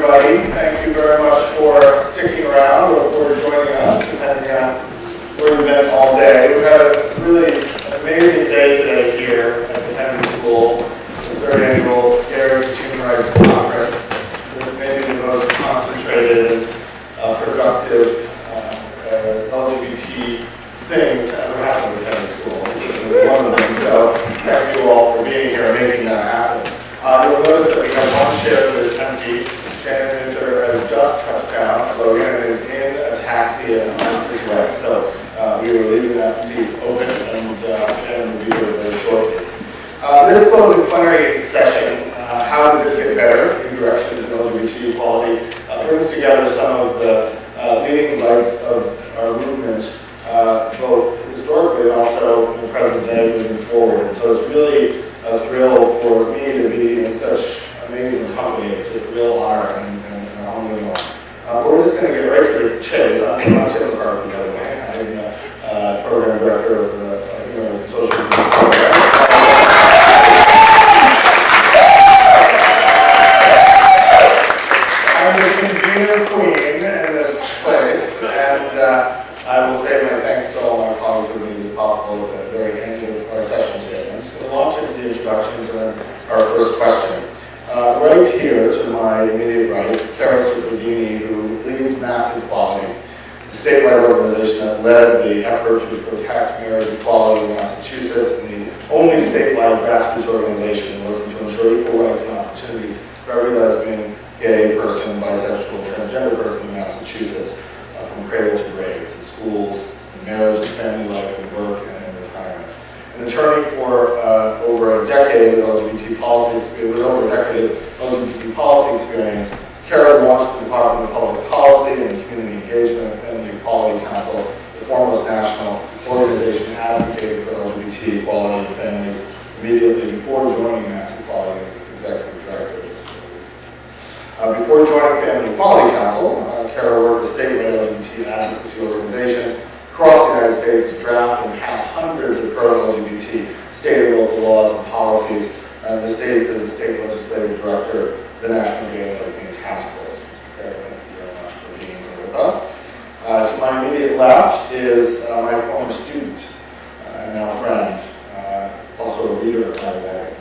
everybody. Thank you very much for sticking around or for joining us, depending on where you've been all day. We've had a really amazing day today here at the Kennedy School, this third annual GRHR Human Rights Conference. This may be the most concentrated and productive LGBT thing that's ever happened at the Kennedy School. One of them. So thank you all for being here and making that happen. You'll notice that we have one chair that is empty. Shannon Winter has just touched down. Logan is in a taxi and on his way. So we are leaving that seat open and Shannon will be here very shortly. This closing plenary session, How Does It Get Better? New Directions in LGBT Equality, brings together some of the leading lights of our movement, both historically and also in the present day moving forward. And so it's really a thrill for me to be in such amazing company. It's a real honor and a humbling one. But we're just going to get right to the chase. I'm Tim McCarthy, by the way. I'm the program director of the Human Rights and Social Movement program. I'm the convener queen in this place, and I will say my thanks to all my colleagues who made this possible at the very end of our session today. I'm just going to launch into the introductions and then our first question. Right here to my immediate right is Carol Supervini, who leads Mass Equality, the statewide organization that led the effort to protect marriage equality in Massachusetts, and the only statewide grassroots organization working to ensure equal rights and opportunities for every lesbian, gay person, bisexual, and transgender person in Massachusetts, from cradle to grave, in schools, in marriage, and family life, and work, and in retirement. An attorney for over a decade of LGBT policy experience, with over a decade of LGBT policy experience, Carol launched the Department of Public Policy and Community Engagement and Family Equality Council, the foremost national organization advocating for LGBT equality in families, immediately before joining Mass Equality as its executive director. Before joining Family Equality Council, Carol worked with statewide LGBT advocacy organizations across the United States to draft and pass hundreds of pro-LGBT state and local laws and policies. The state is the state legislative director of the National Gay and Lesbian Task Force. Carol, thank you very much for being here with us. To my immediate left is my former student and now friend, also a reader, by the way,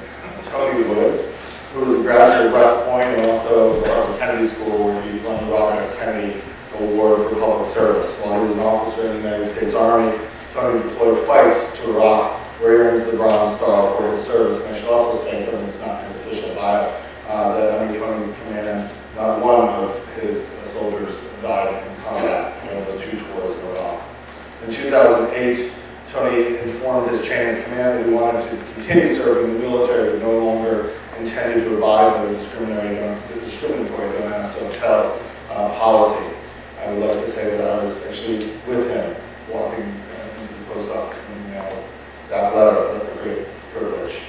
Tony Woods, who was a graduate of West Point and also the Kennedy School, where he won the Robert F. Kennedy Award for Public Service. While he was an officer in the United States Army, Tony deployed twice to Iraq, where he earns the Bronze Star for his service. And I should also say something that's not his official bio, that under Tony's command, not one of his soldiers died in combat during those 2 tours in Iraq. In 2008, Tony informed his chain of command that he wanted to continue serving in the military, but no longer intended to abide by the discriminatory don't ask, don't tell policy. I would like to say that I was actually with him walking into the post office when that letter, a great privilege.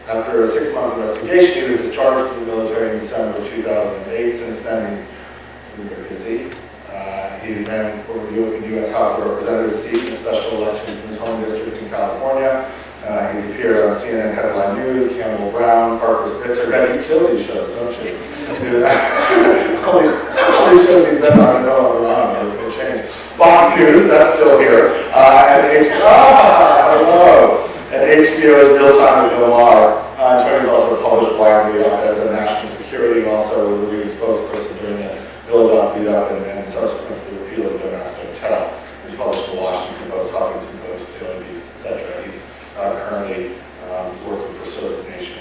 After a 6-month investigation, he was discharged from the military in December of 2008. Since then, he's been very busy. He ran for the open U.S. House of Representatives seat in a special election in his home district in California. He's appeared on CNN Headline News, Campbell Brown, Parker Spitzer. God, you kill these shows, don't you? all these shows he's been on are no longer on. They changed. Fox News, that's still here. And HBO's Real Time with Bill Maher. Tony's also published widely op-eds on national security, and also was the leading spokesperson during the build-up, lead-up, and subsequent to the repeal of Don't Ask, Don't Tell. He's published the Washington Post, Huffington Post, Daily Beast, etc. He's currently working for Service Nation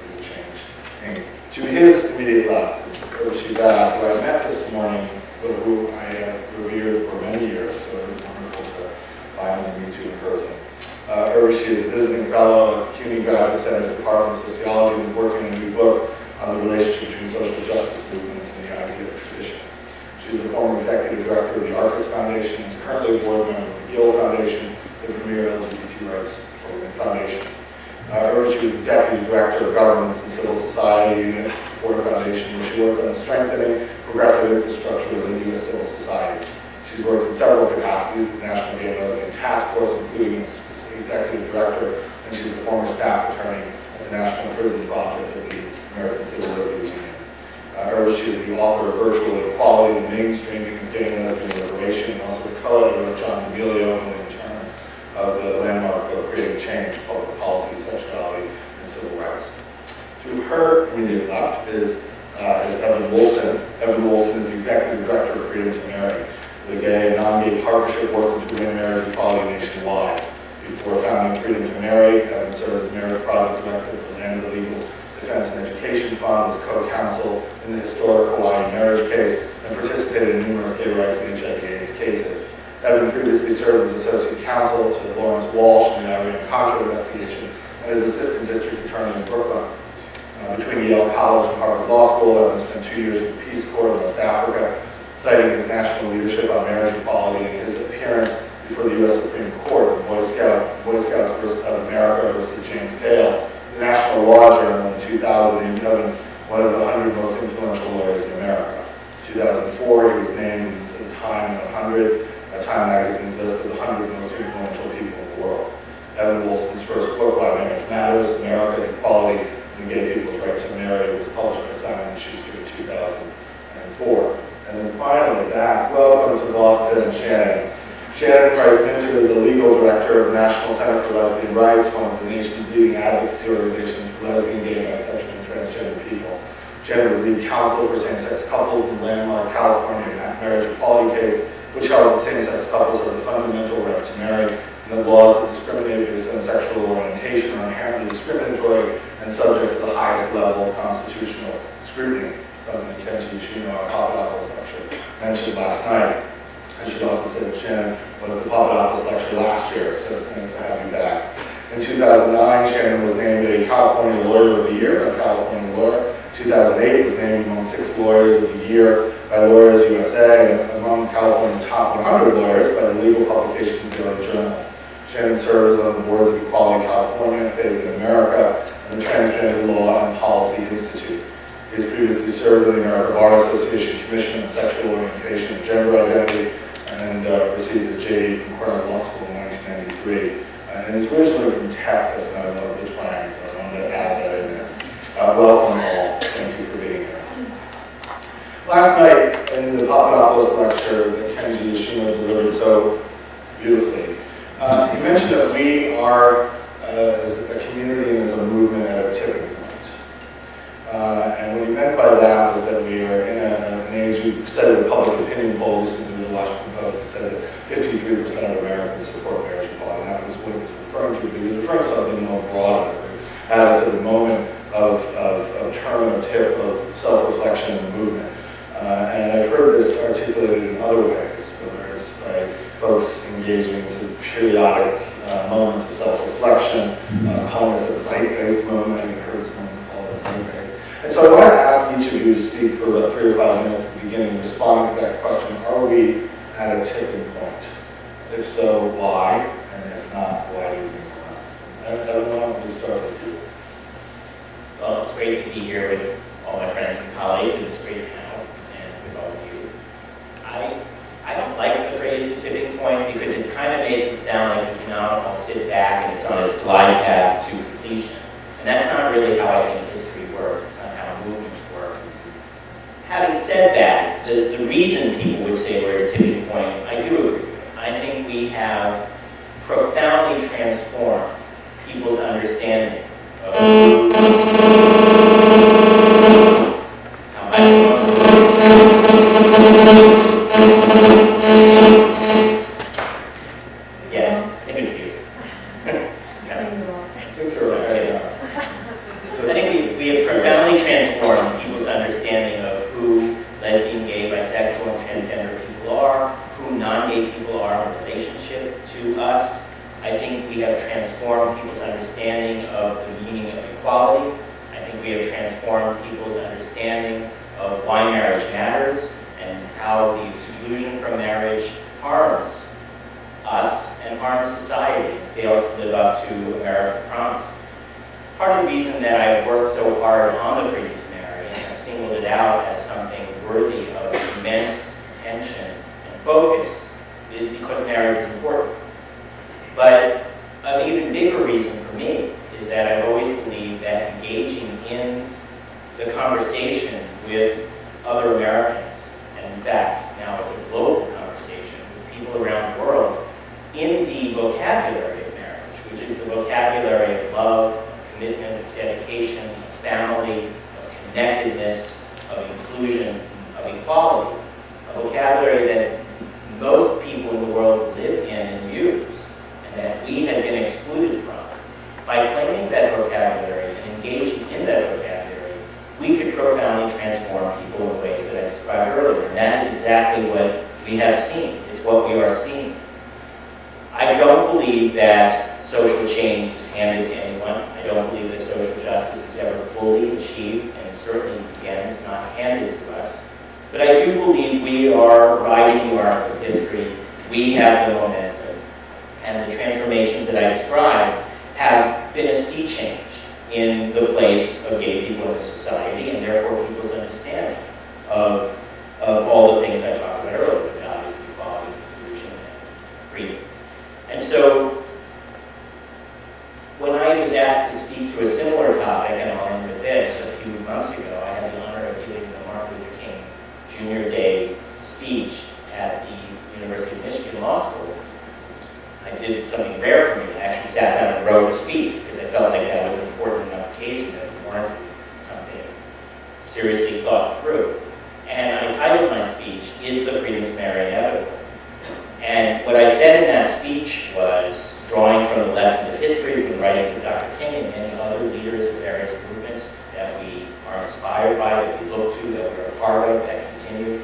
Legal Change. And to his immediate left is Urvashi Bhatt, who I met this morning, but who I have revered for many years, so it is wonderful to finally meet you in person. Urvashi is a visiting fellow at the CUNY Graduate Center's Department of Sociology and is working on a new book on the relationship between social justice movements and the idea of tradition. She's the former executive director of the Arcus Foundation and is currently a board member of the Gill Foundation, the premier LGBT rights foundation. She was the Deputy Director of Governance and Civil Society Unit for the Foundation, where she worked on strengthening progressive infrastructure within U.S. civil society. She's worked in several capacities at the National Gay and Lesbian Task Force, including its Executive Director, and she's a former staff attorney at the National Prison Project of the American Civil Liberties Union. She is the author of Virtual Equality, the Mainstreaming of Gay and Lesbian Liberation, and also the co-editor with John D'Amelio and William Turner of the landmark book Creating Change, Public Policy, Sexuality, and Civil Rights. To her immediate left is Evan Wolfson. Evan Wolfson is the Executive Director of Freedom to Marry, the gay and non-gay partnership working to win marriage equality nationwide. Before founding Freedom to Marry, Evan served as Marriage Project Director for Land of the Legal Defense and Education Fund, was co-counsel in the historic Hawaii marriage case, and participated in numerous gay rights and HIV/AIDS cases. Evan previously served as Associate Counsel to Lawrence Walsh in the Iran-Contra investigation, and as Assistant District Attorney in Brooklyn. Between Yale College and Harvard Law School, Evan spent 2 years with the Peace Corps in West Africa, citing his national leadership on marriage equality and his appearance before the U.S. Supreme Court in Boy Scouts of America versus James Dale. The National Law Journal in 2000 named Evan one of the 100 most influential lawyers in America. In 2004, he was named to the Time 100, Time magazine's list of the 100 most influential people in the world. Evan Wolfson's first book, Why Marriage Matters, America, Equality, and Gay People's Right to Marry, was published by Simon & Schuster in 2004. And then finally, back, welcome to Boston, Shannon. Shannon Price-Minter is the legal director of the National Center for Lesbian Rights, one of the nation's leading advocacy organizations for lesbian, gay, bisexual, and transgender people. Shannon was lead counsel for same-sex couples in the landmark California marriage equality case, which held that same-sex couples have the fundamental right to marry, and that laws that discriminate based on sexual orientation are inherently discriminatory and subject to the highest level of constitutional scrutiny, something that Kenji Yoshino, our Papadopoulos lecture, mentioned last night. I should also say that Shannon was the Papadopoulos lecturer last year, so it's nice to have you back. In 2009, Shannon was named a California Lawyer of the Year by California Lawyer. 2008 was named among 6 Lawyers of the Year by Lawyers USA and among California's top 100 lawyers by the legal publication Daily Journal. Shannon serves on the boards of Equality California, Faith in America, and the Transgender Law and Policy Institute. He has previously served on the American Bar Association Commission on Sexual Orientation and Gender Identity, and received his JD from Cornell Law School in 1993. And he's originally from Texas, and I love the twang, so I wanted to add that in there. Welcome all. Thank you for being here. Last night, in the Papadopoulos lecture that Kenji Yoshino delivered so beautifully, he mentioned that we are, as a community and as a movement, at a tipping point. And what he meant by that was that we are in an age, we cited a public opinion poll recently with the Washington Post that said that 53% of Americans support marriage equality. And that was what he was referring to, but he was referring to something more broader. At a sort of moment of turn or tip of self-reflection in the movement. And I've heard this articulated in other ways, whether it's by folks engaging in sort of periodic moments of self-reflection, calling this a zeitgeist moment. I heard someone call it a zeitgeist. And so I want to ask each of you to speak for about 3 or 5 minutes at the beginning, responding to that question: are we at a tipping point? If so, why? And if not, why do you think we're not? Evan, why don't we start with you? Well, it's great to be here with all my friends and colleagues, and it's great to hang out and with all of you. I don't like the phrase "the tipping point" because it kind of makes it sound like we can now all sit back and it's on its glide path to completion. And that's not really how I think history works. It's not how movements work. Having said that, the reason people would say we're at a tipping point, I do agree with. I think we have profoundly transformed people's understanding of yes, I think it's you. I think we have profoundly transformed people's understanding of who lesbian, gay, bisexual, and transgender people are, who non-gay people are in relationship to us. I think we have transformed people's understanding of the meaning of equality. I think we have transformed people's understanding of why marriage matters and how the exclusion from marriage harms us and harms society and fails to live up to America's promise. Part of the reason that I've worked so hard on the freedom to marry and have singled it out as something worthy of immense attention and focus is because marriage is important. But an even bigger reason for me is that I've always believed that engaging in the conversation with that vocabulary and engaging in that vocabulary, we could profoundly transform people in ways that I described earlier. And that is exactly what we have seen. It's what we are seeing. I don't believe that social change is handed to anyone. I don't believe that social justice is ever fully achieved, and certainly, again, is not handed to us. But I do believe we are riding the arc of history. We have the momentum. And the transformations that I described have been a sea change in the place of gay people in the society, and therefore people's understanding of all the things I talked about earlier, values of equality, inclusion, and freedom. And so, when I was asked to speak to a similar topic, and I'll end with this, a few months ago, I had the honor of giving the Martin Luther King Jr. Day speech at the University of Michigan Law School. I did something rare for me. I actually sat down and wrote a speech because I felt like that was an important enough occasion that it warranted something seriously thought through. And I titled my speech, "Is the Freedom to Marry Inevitable?" And what I said in that speech was, drawing from the lessons of history, from the writings of Dr. King and many other leaders of various movements that we are inspired by, that we look to, that we're a part of, that continue,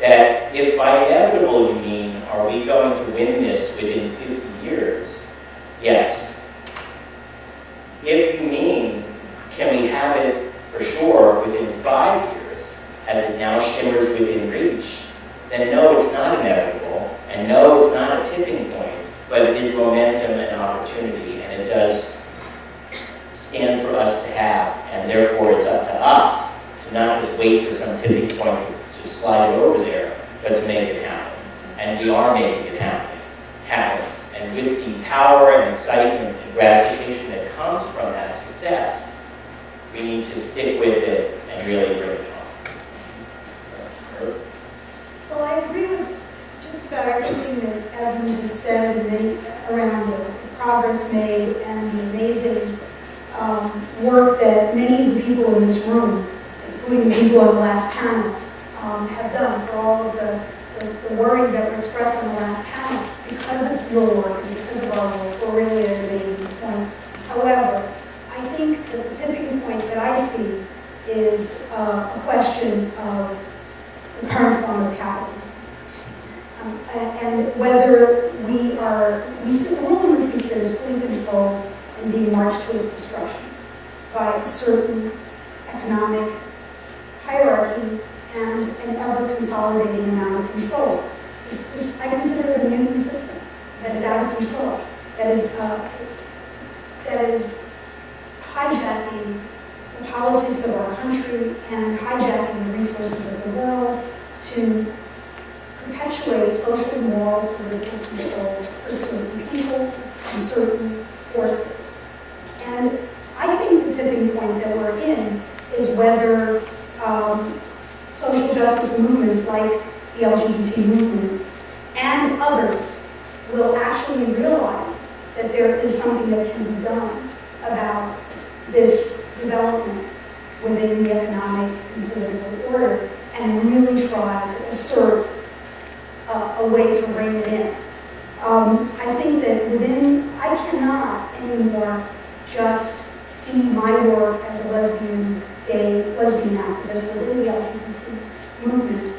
that if by inevitable you mean, are we going to win this within 50 years? Yes. If you mean, can we have it for sure within 5 years, as it now shimmers within reach, then no, it's not inevitable, and no, it's not a tipping point, but it is momentum and opportunity, and it does stand for us to have, and therefore it's up to us to not just wait for some tipping point to slide it over there, but to make it happen. And we are making it happen. And with the power and excitement and gratification that comes from that success, we need to stick with it and really bring it home. Well, I agree with just about everything that Evan has said around the progress made and the amazing work that many of the people in this room, including the people on the last panel, have done for all of the worries that were expressed on the last panel. Because of your work and because of our work, we're really at an amazing point. However, I think that the tipping point that I see is a question of the current form of capitalism. And whether the world in which we sit is fully controlled and being marched towards destruction by a certain economic hierarchy and an ever-consolidating amount of control. I consider it a mutant system that is out of control, that is hijacking the politics of our country and hijacking the resources of the world to perpetuate social, moral, political control for certain people and certain forces. And I think the tipping point that we're in is whether social justice movements like the LGBT movement and others will actually realize that there is something that can be done about this development within the economic and political order and really try to assert a way to rein it in. I think that I cannot anymore just see my work as a lesbian activist within the LGBT movement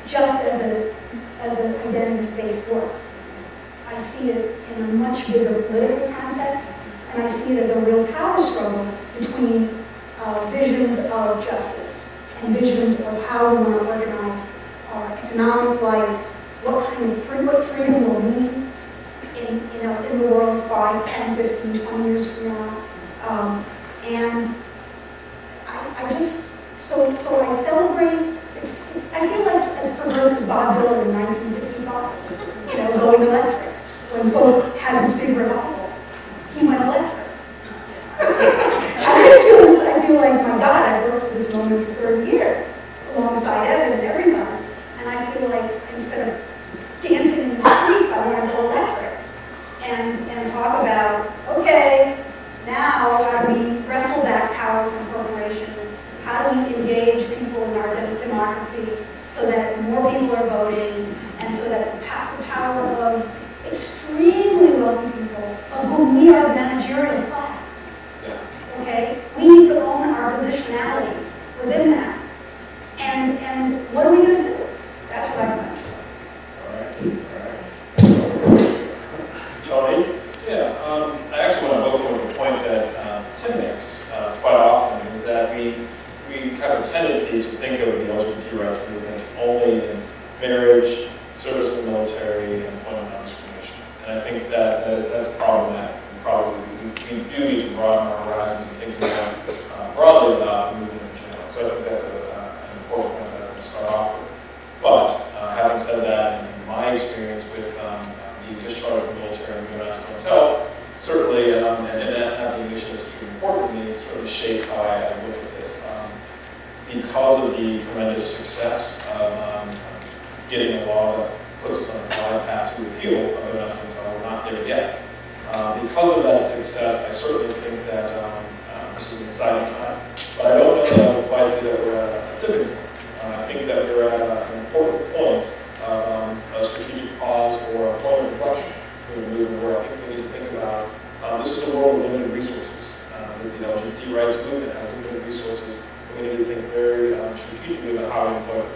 just as an identity-based work. I see it in a much bigger political context, and I see it as a real power struggle between visions of justice and visions of how we want to organize our economic life, what freedom will mean in the world 5, 10, 15, 20 years from now. And so I celebrate, I feel like as perverse as Bob Dylan in 1965, going electric. When folk has its big revival, he went electric. I feel like, my God, I worked for this moment for 30 years, alongside Evan and everybody. And I feel like instead of dancing in the streets, I want to go electric. And talk about, okay, now how do we wrestle back power from corporations? How do we engage people in our democracy so that more people are voting and so that the power of extremely wealthy people, of whom we are the managerial class, okay? We need to own our positionality within that. And what are we going to do? That's what I'm going to say. All right. Tony? Yeah, I actually want to vote for the point that Tim makes quite often, is that we have a tendency to think of the LGBT rights movement only in marriage, service in the military, and employment non-discrimination. And I think that's problematic. And probably we do need to broaden our horizons and think more broadly about the movement in general. So I think that's an important point that I'm going to start off with. But having said that, in my experience with being discharged from the military and moving on to hotel, certainly, and that being an issue that's extremely important to me, it sort of shapes how I look at this. Because of the tremendous success of getting a law that puts us on a glide path to repeal of the Domestic Hotel, we're not there yet. Because of that success, I certainly think that this is an exciting time. But I don't know that I would quite say that we're at a tipping point. I think that we're at an important point of a strategic pause or a point of inflection in the movement where I think we need to think about this is a world with limited resources. The LGBT rights movement has limited resources. We need to think very strategically about how we employ it.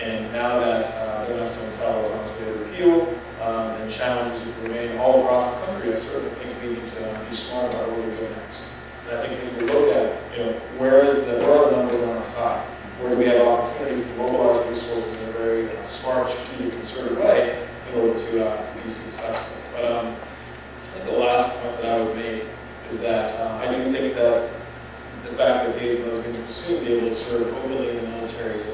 And now that the Domestic Hotel is on its way to repeal and challenges remain all across the country, I certainly think we need to be smart about where we go next. And I think if we look at, where are the numbers on our side? Where do we have opportunities to mobilize resources in a very smart, strategic, concerted way in order to be successful? But I think the last point that I would make is that I do think that the fact that gays and lesbians will soon be able to serve openly in the military is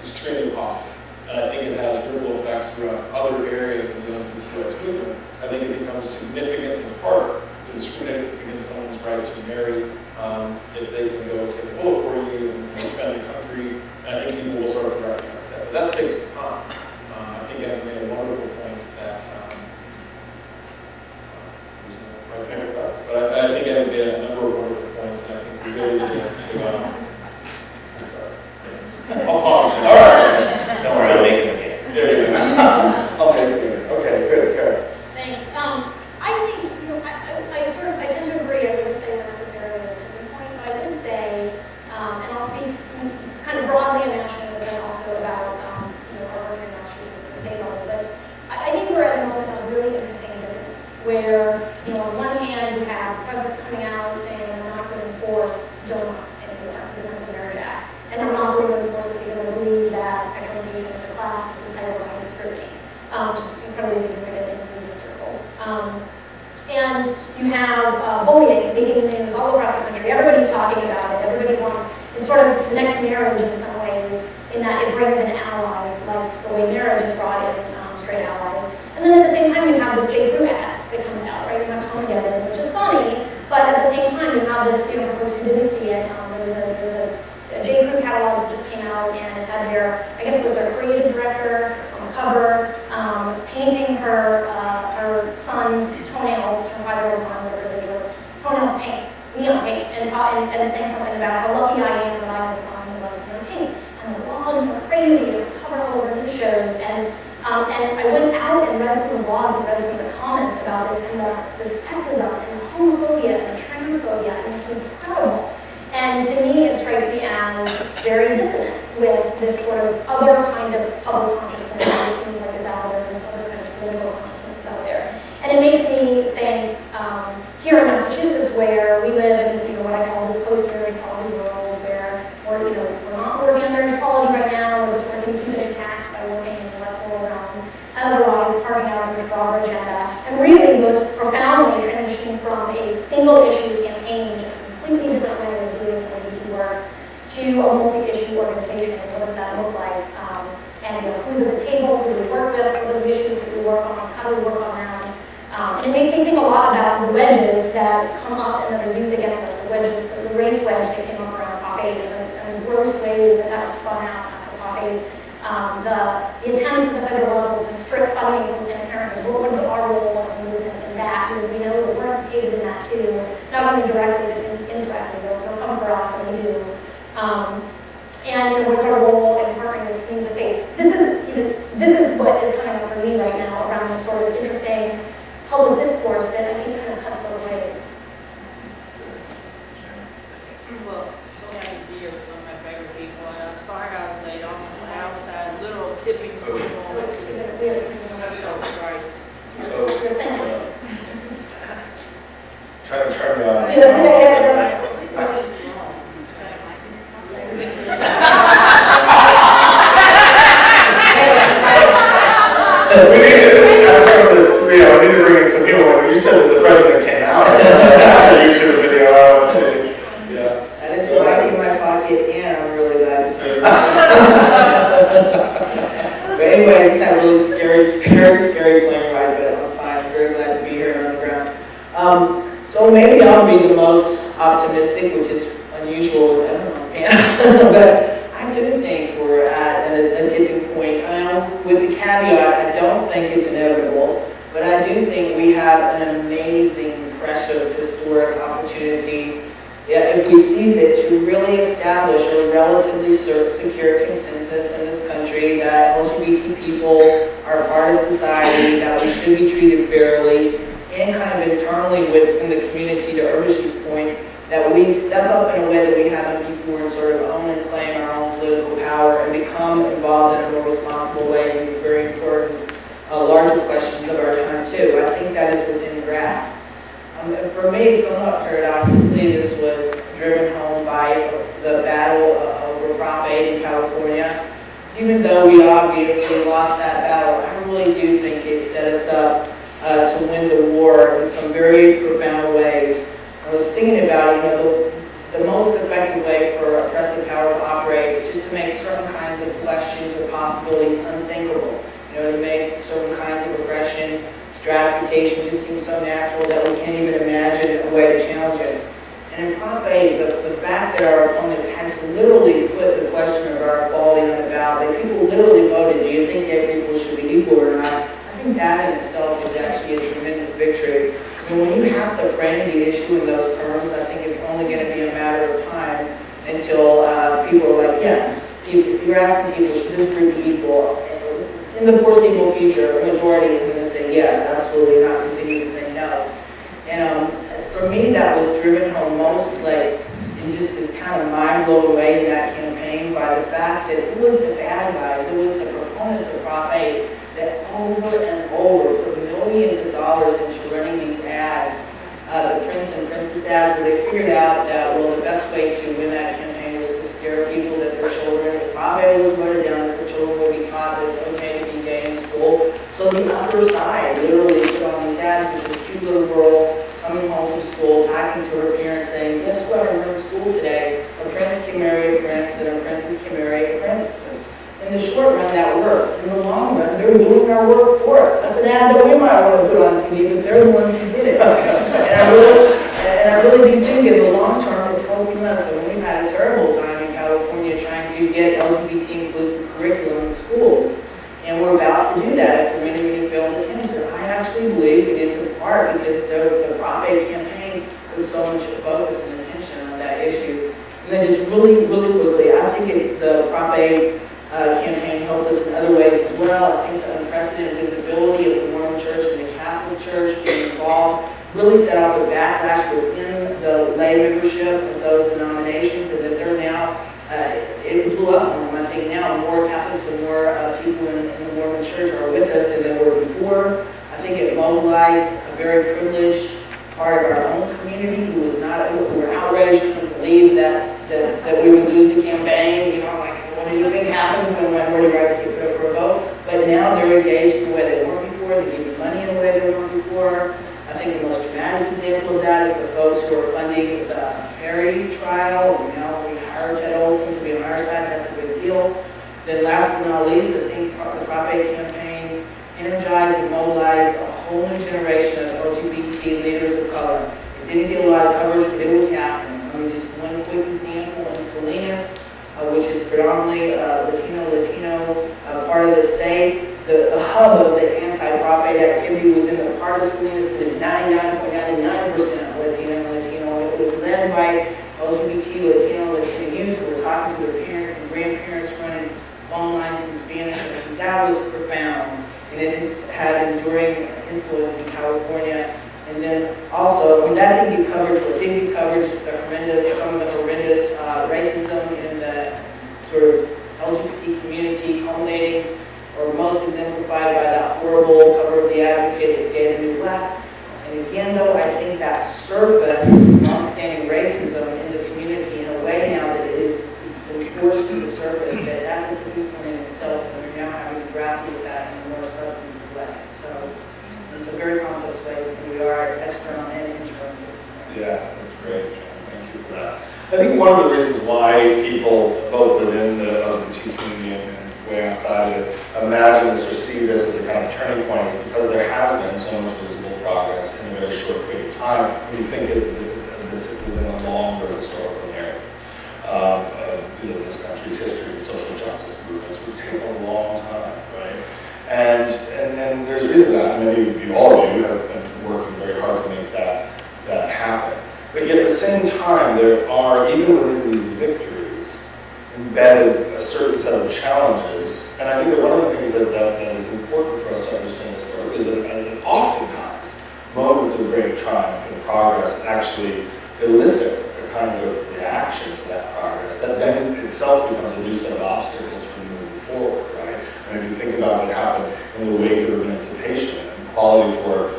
extremely positive. And I think it has ripple effects throughout other areas of the LGBT rights movement. I think it becomes significantly harder to discriminate against someone's right to marry if they can go take a bullet for you and defend the country. And I think people will start to recognize that. But that takes time. I think I've made a wonderful point that but I think I've made a number of wonderful points, and I think we really need to sorry. I'll pause there. All right. Don't worry, I'll make it again. There you go. I'll make it again. Okay, good, Karen. Thanks. I think, I tend to agree. I wouldn't say we're necessarily at a tipping point, but I would say, and I'll speak kind of broadly and nationally, but then also about, our work in Massachusetts at the state level. But I think we're at a moment of really interesting dissonance, where, on one hand, you have the president coming out and saying, I'm not going to enforce DOMA anymore, the Defense of Marriage Act. And I'm not going to enforce it because I believe that sexual orientation is a class that's entitled to heightened scrutiny, which is incredibly significant in religious circles. And you have bullying making the news all across the country. Everybody's talking about it. Everybody wants, it's sort of the next marriage in some ways, in that it brings in allies, like the way marriage has brought in straight allies. And then at the same time, you have this J. Crew ad that comes out, right? You have Tom Devin, which is funny, but at the same time, you have this, for folks who didn't see it, there's a J. Crew catalog that just came out, and it had I guess it was their creative director on the cover, painting her son's toenails, her 5-year-old son, whatever his age was, toenails pink, neon pink, and saying something about how lucky I am that I have a son who loves neon pink. And the blogs were crazy, it was covered all over news shows, and I went out and read some of the blogs and read some of the comments about this, and the sexism and the homophobia and the transphobia, and it's incredible. And to me, it strikes me as very dissonant with this sort of other kind of public consciousness that it seems like is out there, this other kind of political consciousness is out there. And it makes me think, here in Massachusetts, where we live in what I call this post-marriage equality world, where we're not working on marriage equality right now, we're just working to keep it intact by working in the electoral realm, and otherwise carving out a much broader agenda, and really most profoundly transitioning from a single issue campaign, which is a completely different way of doing LGBT work, to a multi-issue organization. What does that look like? And who's at the table, who do we work with, what are the issues that we work on, how do we work on them? And it makes me think a lot about the wedges that come up and that are used against us, the wedges, the race wedge that came up around Prop 8, and the gross ways that was spun out after Prop 8. The attempts at the federal level to strip funding from Planned Parenthood. What is our role as a movement in that? Because we know that we're implicated in that too, not only directly but indirectly. They'll come for us, and they do. And what is our role in partnering with communities of faith? This is what is coming up for me right now around this sort of interesting public discourse that I think kind of cuts both ways. Well, so many years with some of my favorite people, and I'm sorry I was late. I was at a little tipping point. Right. Try to turn me on. We need to have some of this, we need to bring in some people. You said that the president came out. That's a YouTube video, honestly. Yeah. That is why I keep my pocket in. I'm really glad to see it. But anyway, I just had a really scary plane ride, but I'm fine. I'm very glad to be here and on the ground. So maybe I'll be the most optimistic, which is unusual with but I do think we're at a tipping point. With the caveat, I don't think it's inevitable, but I do think we have an amazing, precious, historic opportunity, if we seize it, to really establish a relatively secure consensus in this country that LGBT people are part of society, that we should be treated fairly, and kind of internally within the community, to Ursula's point, that we step up in a way that we haven't before and sort of own and claim our own political power and become involved in a more responsible way in these very important, larger questions of our time too. I think that is within grasp. For me, somewhat paradoxically, this was driven home by the battle over Prop 8 in California. Even though we obviously lost that battle, I really do think it set us up to win the war in some very profound ways. I was thinking about, the most effective way for oppressive power to operate is just to make certain kinds of questions or possibilities unthinkable. To make certain kinds of oppression, stratification just seems so natural that we can't even imagine a way to challenge it. And in Prop 8, the fact that our opponents had to literally put the question of our equality on the ballot, that people literally voted, do you think gay people should be equal or not? I think that in itself is actually a tremendous victory. And when you have to frame the issue in those terms, I think it's only going to be a matter of time until people are like, yes, if you're asking people, should this group be equal? In the foreseeable future, a majority is going to say yes, absolutely, not continue to say no. And for me, that was driven home most in just this kind of mind-blowing way in that campaign by the fact that it was the bad guys, it was the proponents of Prop 8 that over and over put millions of dollars into running these ads, the Prince and Princess ads, where they figured out that, well, the best way to win that campaign was to scare people that their children, if Prop 8 was voted down, that their children would be taught that it's okay to be gay in school. So the other side literally put on these ads with this cute little girl coming home from school, talking to her parents, saying, guess what, I went to school today. A prince can marry a prince, and a princess can marry a princess. In the short run, that worked. In the long run, they're doing our work for us. That's an ad that we might want to put on TV, but they're the ones who did it. and I really do think in the long term, it's helping us. And we've had a terrible time in California trying to get LGBT inclusive curriculum in schools. And we're about to do that after many, many failed attempts. And I actually believe it is in part because the Prop 8 campaign put so much focus and attention on that issue. And then just really, really quickly, I think the Prop 8 campaign helped us in other ways as well. I think the unprecedented visibility of the Mormon Church and the Catholic Church being involved really set off a backlash within the lay membership of those denominations, and that they're now, it blew up on them. I think now more Catholics and more people in the Mormon Church are with us than they were before. I think it mobilized a very privileged part of our own community who were outraged, couldn't believe that we would lose the campaign. What do you think happens when minority rights get put up for a vote? But now they're engaged in a way they weren't before. They give you money in a way they weren't before. I think the most dramatic example of that is the folks who are funding the Perry trial. Now we hire Ted Olson to be on our side. That's a big deal. Then last but not least, I think the Prop 8 campaign energized and mobilized a whole new generation of LGBT leaders of color. It didn't get a lot of coverage, but it was happening. Let me just one quick example. In Salinas, which is predominantly Latino part of the state, the hub of the anti-Prop 8 activity was in the part of Salinas that is 99.99% Latino. It was led by LGBT Latino youth who were talking to their parents and grandparents, running phone lines in Spanish. And that was profound, and it has had enduring influence in California. And then also, that didn't get coverage. What did get coverage is some of the horrendous I think one of the reasons why people, both within the LGBT community and way outside of it, imagine this or see this as a kind of turning point is because there has been so much visible progress in a very short period of time. When you think of this within a longer historical narrative of this country's history and social justice movements would take a long time, right? And there's a reason for that. Many of you, all of you, have been working very hard to make that happen. But yet at the same time, there are, even within these victories, embedded a certain set of challenges. And I think that one of the things that is important for us to understand historically is that oftentimes moments of great triumph and progress actually elicit a kind of reaction to that progress that then itself becomes a new set of obstacles for moving forward, right? And if you think about what happened in the wake of emancipation and equality for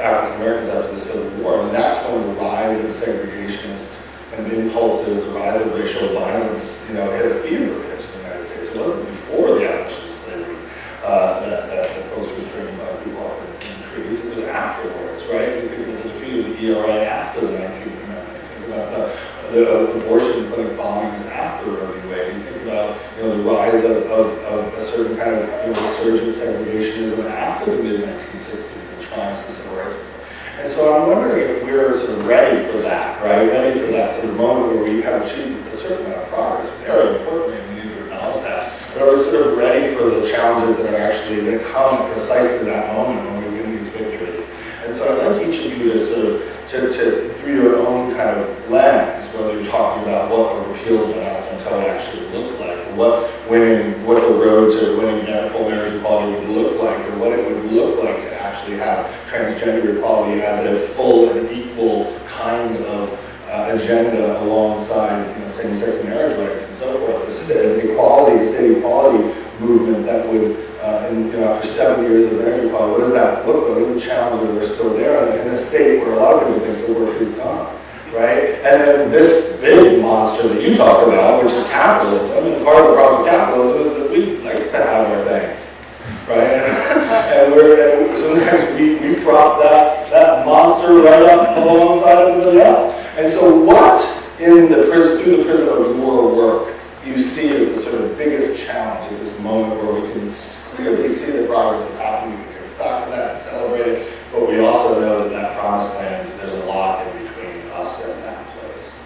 African Americans after the Civil War, I mean, that's when the rise of segregationist kind of impulses, the rise of racial violence, hit a fever pitch in the United States. It wasn't before the abolition of slavery that folks were stringing black people up in trees. It was afterwards, right? You think about the defeat of the ERA after the 19th Amendment. You think about the abortion clinic bombings after Roe v. Wade. You think about the rise of a certain kind of resurgent segregationism after the mid-1960s, the triumphs of the civil rights movement. And so I'm wondering if we're sort of ready for that, right? Ready for that sort of moment where we have achieved a certain amount of progress. Very importantly, and we need to acknowledge that. But are we sort of ready for the challenges that come at precisely that moment when we win these victories? And so I'd like each of you to sort of, through your own kind of lens, whether you're talking about what a repeal of domestic would actually look like, or what the road to winning full marriage equality would look like, or what it would look like to actually have transgender equality as a full and equal kind of agenda alongside same-sex marriage rights and so forth. A state equality movement that would, after 7 years of marriage equality, what does that look like? What are the challenges that are still there in a state where a lot of people think the work is done, right? And then this big monster that you talk about, which is capitalism, and part of the problem with capitalism is that we like to have our things, right? and sometimes we prop that monster right up alongside everybody else. And so what through the prism of your work do you see as the sort of biggest challenge at this moment where we can clearly see that progress is happening, we can take stock of that and celebrate it, but we also know that promised land, there's a lot in between us and that place.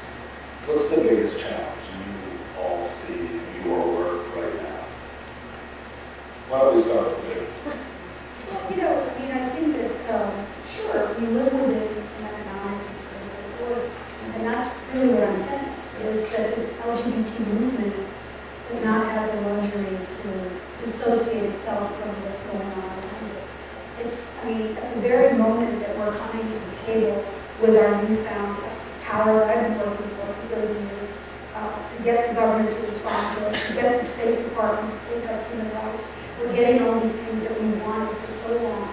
What's the biggest challenge you all see in your work right now? Why don't we start with you? Well, I think that, sure, we live within an economic and political order, and that's really what I'm saying, is that the LGBT movement does not have the luxury to dissociate itself from what's going on around it. At the very moment that we're coming to the table with our newfound power that I've been working for 30 years, to get the government to respond to us, to get the State Department to take up human rights, we're getting all these things that we wanted for so long.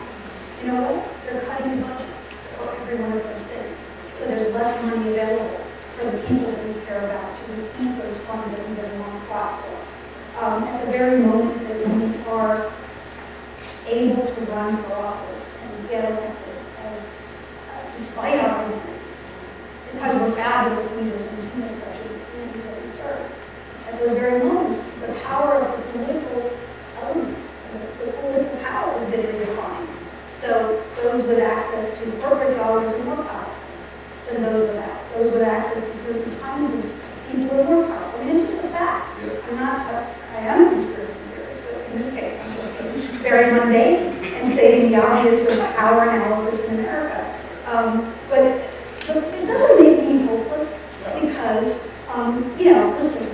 You know what? They're cutting budgets for every one of those things. So there's less money available for the people that we care about to receive those funds that we very long fought for. At the very moment that we are able to run for office and get elected, despite our limits, because we're fabulous leaders and seen as such in the communities that we serve. At those very moments, the power of the political element, the political power has been redefined. So those with access to corporate dollars are more powerful than those without. Those with access to certain kinds of people are more powerful. It's just a fact. Yeah. I am a conspiracy theorist, but in this case, I'm just being very mundane and stating the obvious of power analysis in America. But it doesn't make me hopeless because, listen,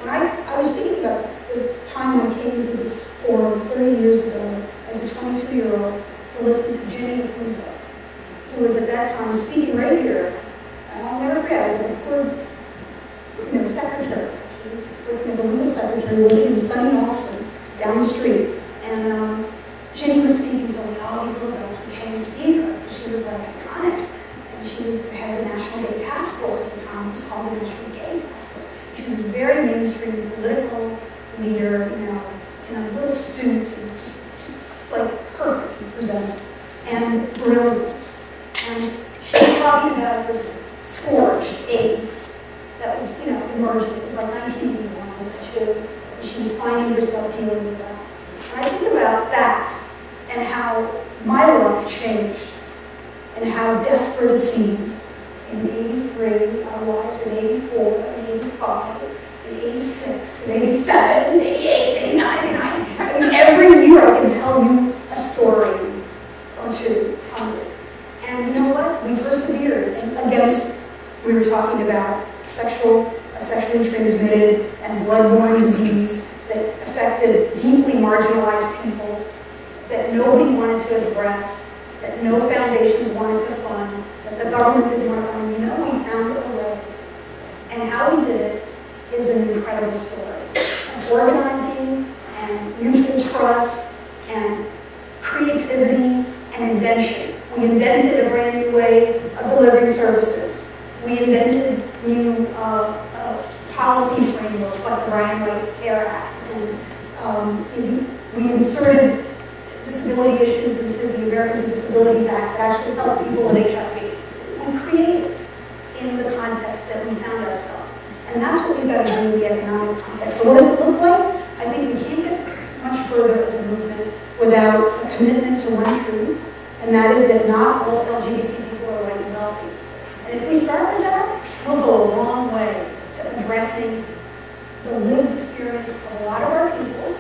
when I was thinking about the time I came into this forum 30 years ago as a 22-year-old to listen to Ginny Apuzzo, who was at that time speaking right here. I'll never forget, I was a poor, secretary, working as a legal secretary, living in sunny Austin, down the street. And Ginny was speaking, so we always looked like we came and see her, because she was like iconic. And she was the head of the National Gay Task Force at the time. It was called the National Gay Task Force. She was a very mainstream political leader, in a little suit, and just like perfectly presented, and brilliant. And she was talking about this scourge AIDS that was, emerging. It was like 1981 or 2, and she was finding herself dealing with that. And I think about that and how my life changed and how desperate it seemed in 83, our lives in 84, in 85, in 86, in 87, in 88, 89, 89. I mean, every year I can tell you a story or two on it. And you know what? We persevered against, we were talking about sexually transmitted and blood-borne disease that affected deeply marginalized people, that nobody wanted to address, that no foundations wanted to fund, that the government didn't want to fund. We found a way. And how we did it is an incredible story. Of organizing and mutual trust and creativity and invention. We invented a brand new way of delivering services. We invented new policy frameworks like the Ryan Care Act. And we inserted disability issues into the Americans with Disabilities Act that actually help people with HIV. We created in the context that we found ourselves. And that's what we've got to do in the economic context. So what does it look like? I think we can't get much further as a movement without a commitment to one truth, and that is that not all LGBT people are white and wealthy. And if we start with that, we'll go a long way to addressing the lived experience of a lot of our people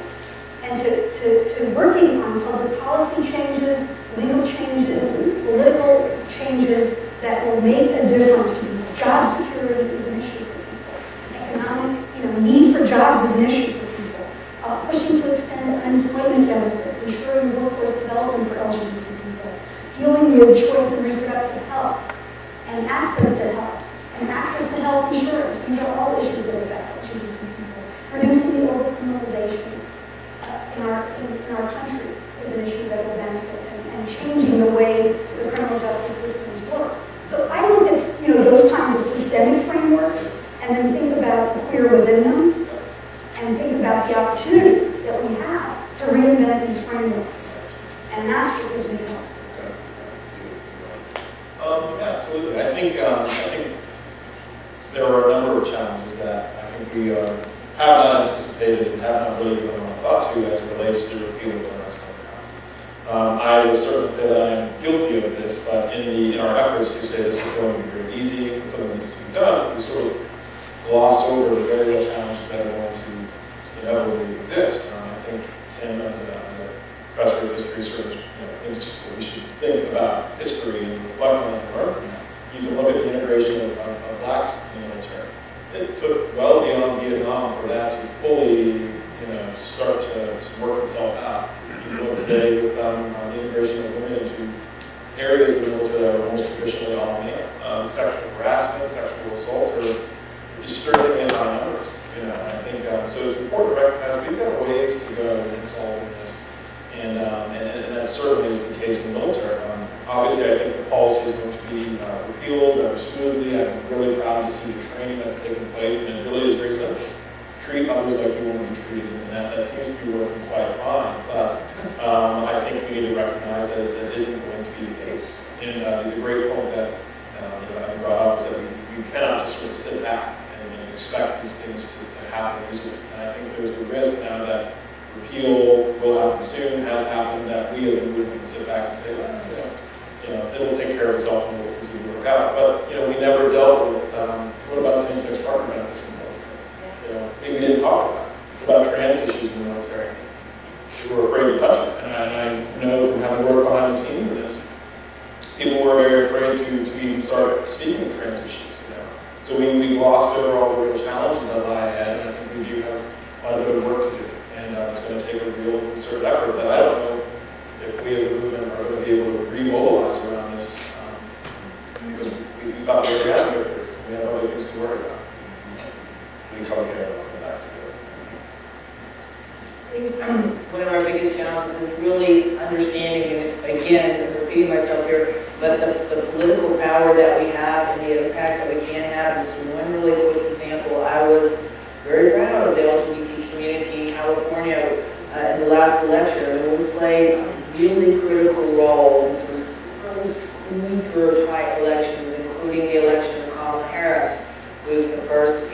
and to working on public policy changes, legal changes, political changes that will make a difference to people. Job security is an issue for people. Economic, need for jobs is an issue for people. Pushing to extend unemployment benefits, ensuring workforce development for LGBT people, dealing with choice and reproductive health, and access to health, and access to health insurance. These are all issues that affect LGBT people. Reducing the overcriminalization in our country is an issue that will benefit, and changing the way the criminal justice systems work. So I look at those kinds of systemic frameworks, and then think about the queer within them, and think about the opportunities that we have to reinvent these frameworks. And that's what gives me hope. Yeah, absolutely. I think there are a number of challenges that I think we have not anticipated and have not really given a thought to as it relates to the repeal of the rest of the time. I will certainly say that I am guilty of this, but in our efforts to say this is going to be very easy and something that needs to be done, we sort of gloss over the very real challenges that are going to inevitably exist. I think Tim, as a professor of history, sort of thinks that we should think about history and reflect on it and learn from that. You can look at the integration of blacks in the military. It took well beyond Vietnam for that to fully, start to work itself out. You can look today with the integration of women into areas of the military that are almost traditionally all male. Sexual harassment, sexual assault are disturbingly high numbers. I think so. It's important to recognize we've got ways to go in solving this, and that certainly is the case in the military. Obviously, I think the policy is going to be repealed very smoothly. I'm really proud to see the training that's taking place, and it really is very simple. Treat others like you want to be treated, and that seems to be working quite fine. But I think we need to recognize that that isn't going to be the case. And the great point that I brought up is that we cannot just sort of sit back and expect these things to happen easily. And I think there's the risk now that repeal will happen soon, has happened, that we as a movement can sit back and say, well, it'll take care of itself and we'll continue to work out. But we never dealt with what about same-sex partner benefits in the military? We didn't talk about it. What about trans issues in the military? We were afraid to touch it. And I know from having worked behind the scenes of this, people were very afraid to even start speaking of trans issues. So we glossed over all the real challenges that lie ahead, and I think we do have quite a bit of work to do. And it's going to take a real concerted effort that I don't know if we as a movement are going to be able to remobilize around this, because we thought we already had it. We have other things to worry about. We come here and come back together. One of our biggest challenges is really understanding, and again, I'm repeating myself here, but the political power that we have and the impact that we can have. Just one really quick example, I was very proud of the LGBT community in California in the last election. And we played a really critical role in some really squeaker-type elections, including the election of Kamala Harris.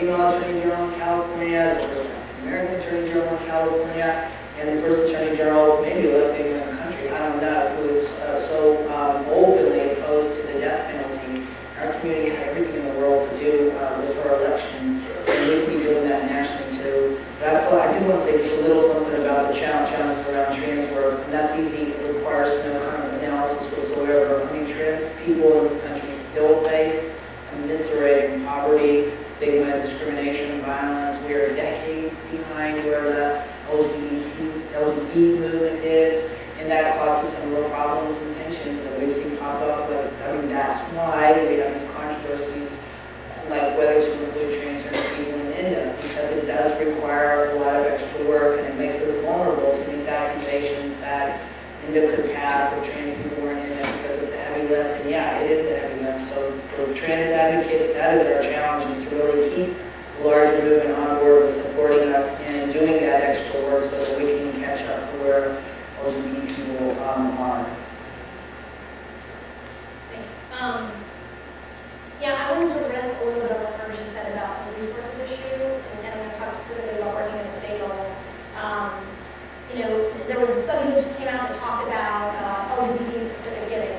female Attorney General in California, the first African-American Attorney General in California, and the first Attorney General, maybe elected in the country, I don't know, who is so openly opposed to the death penalty. Our community had everything in the world to do with her election, and we can be doing that nationally too. But I do want to say just a little something about the challenges around trans work, and that's easy. It requires no kind of analysis whatsoever. I mean, trans people in this country still face eviscerating poverty, stigma, discrimination, and violence. We are decades behind where the LGBT movement is, and that causes some real problems and tensions that we've seen pop up. But I mean, that's why we have these controversies, like whether to include transgender people in INDA, because it does require a lot of extra work, and it makes us vulnerable to these accusations that INDA could pass if trans people weren't in it because it's a heavy lift. And yeah, it is a heavy lift. So for trans advocates, that is our challenge, is to really keep the larger movement on board with supporting us and doing that extra work so that we can catch up to where LGBT people are. Thanks. Yeah, I wanted to riff a little bit on what Herb just said about the resources issue, and I'm going to talk specifically about working at the state level. You know, there was a study that just came out that talked about LGBT-specific giving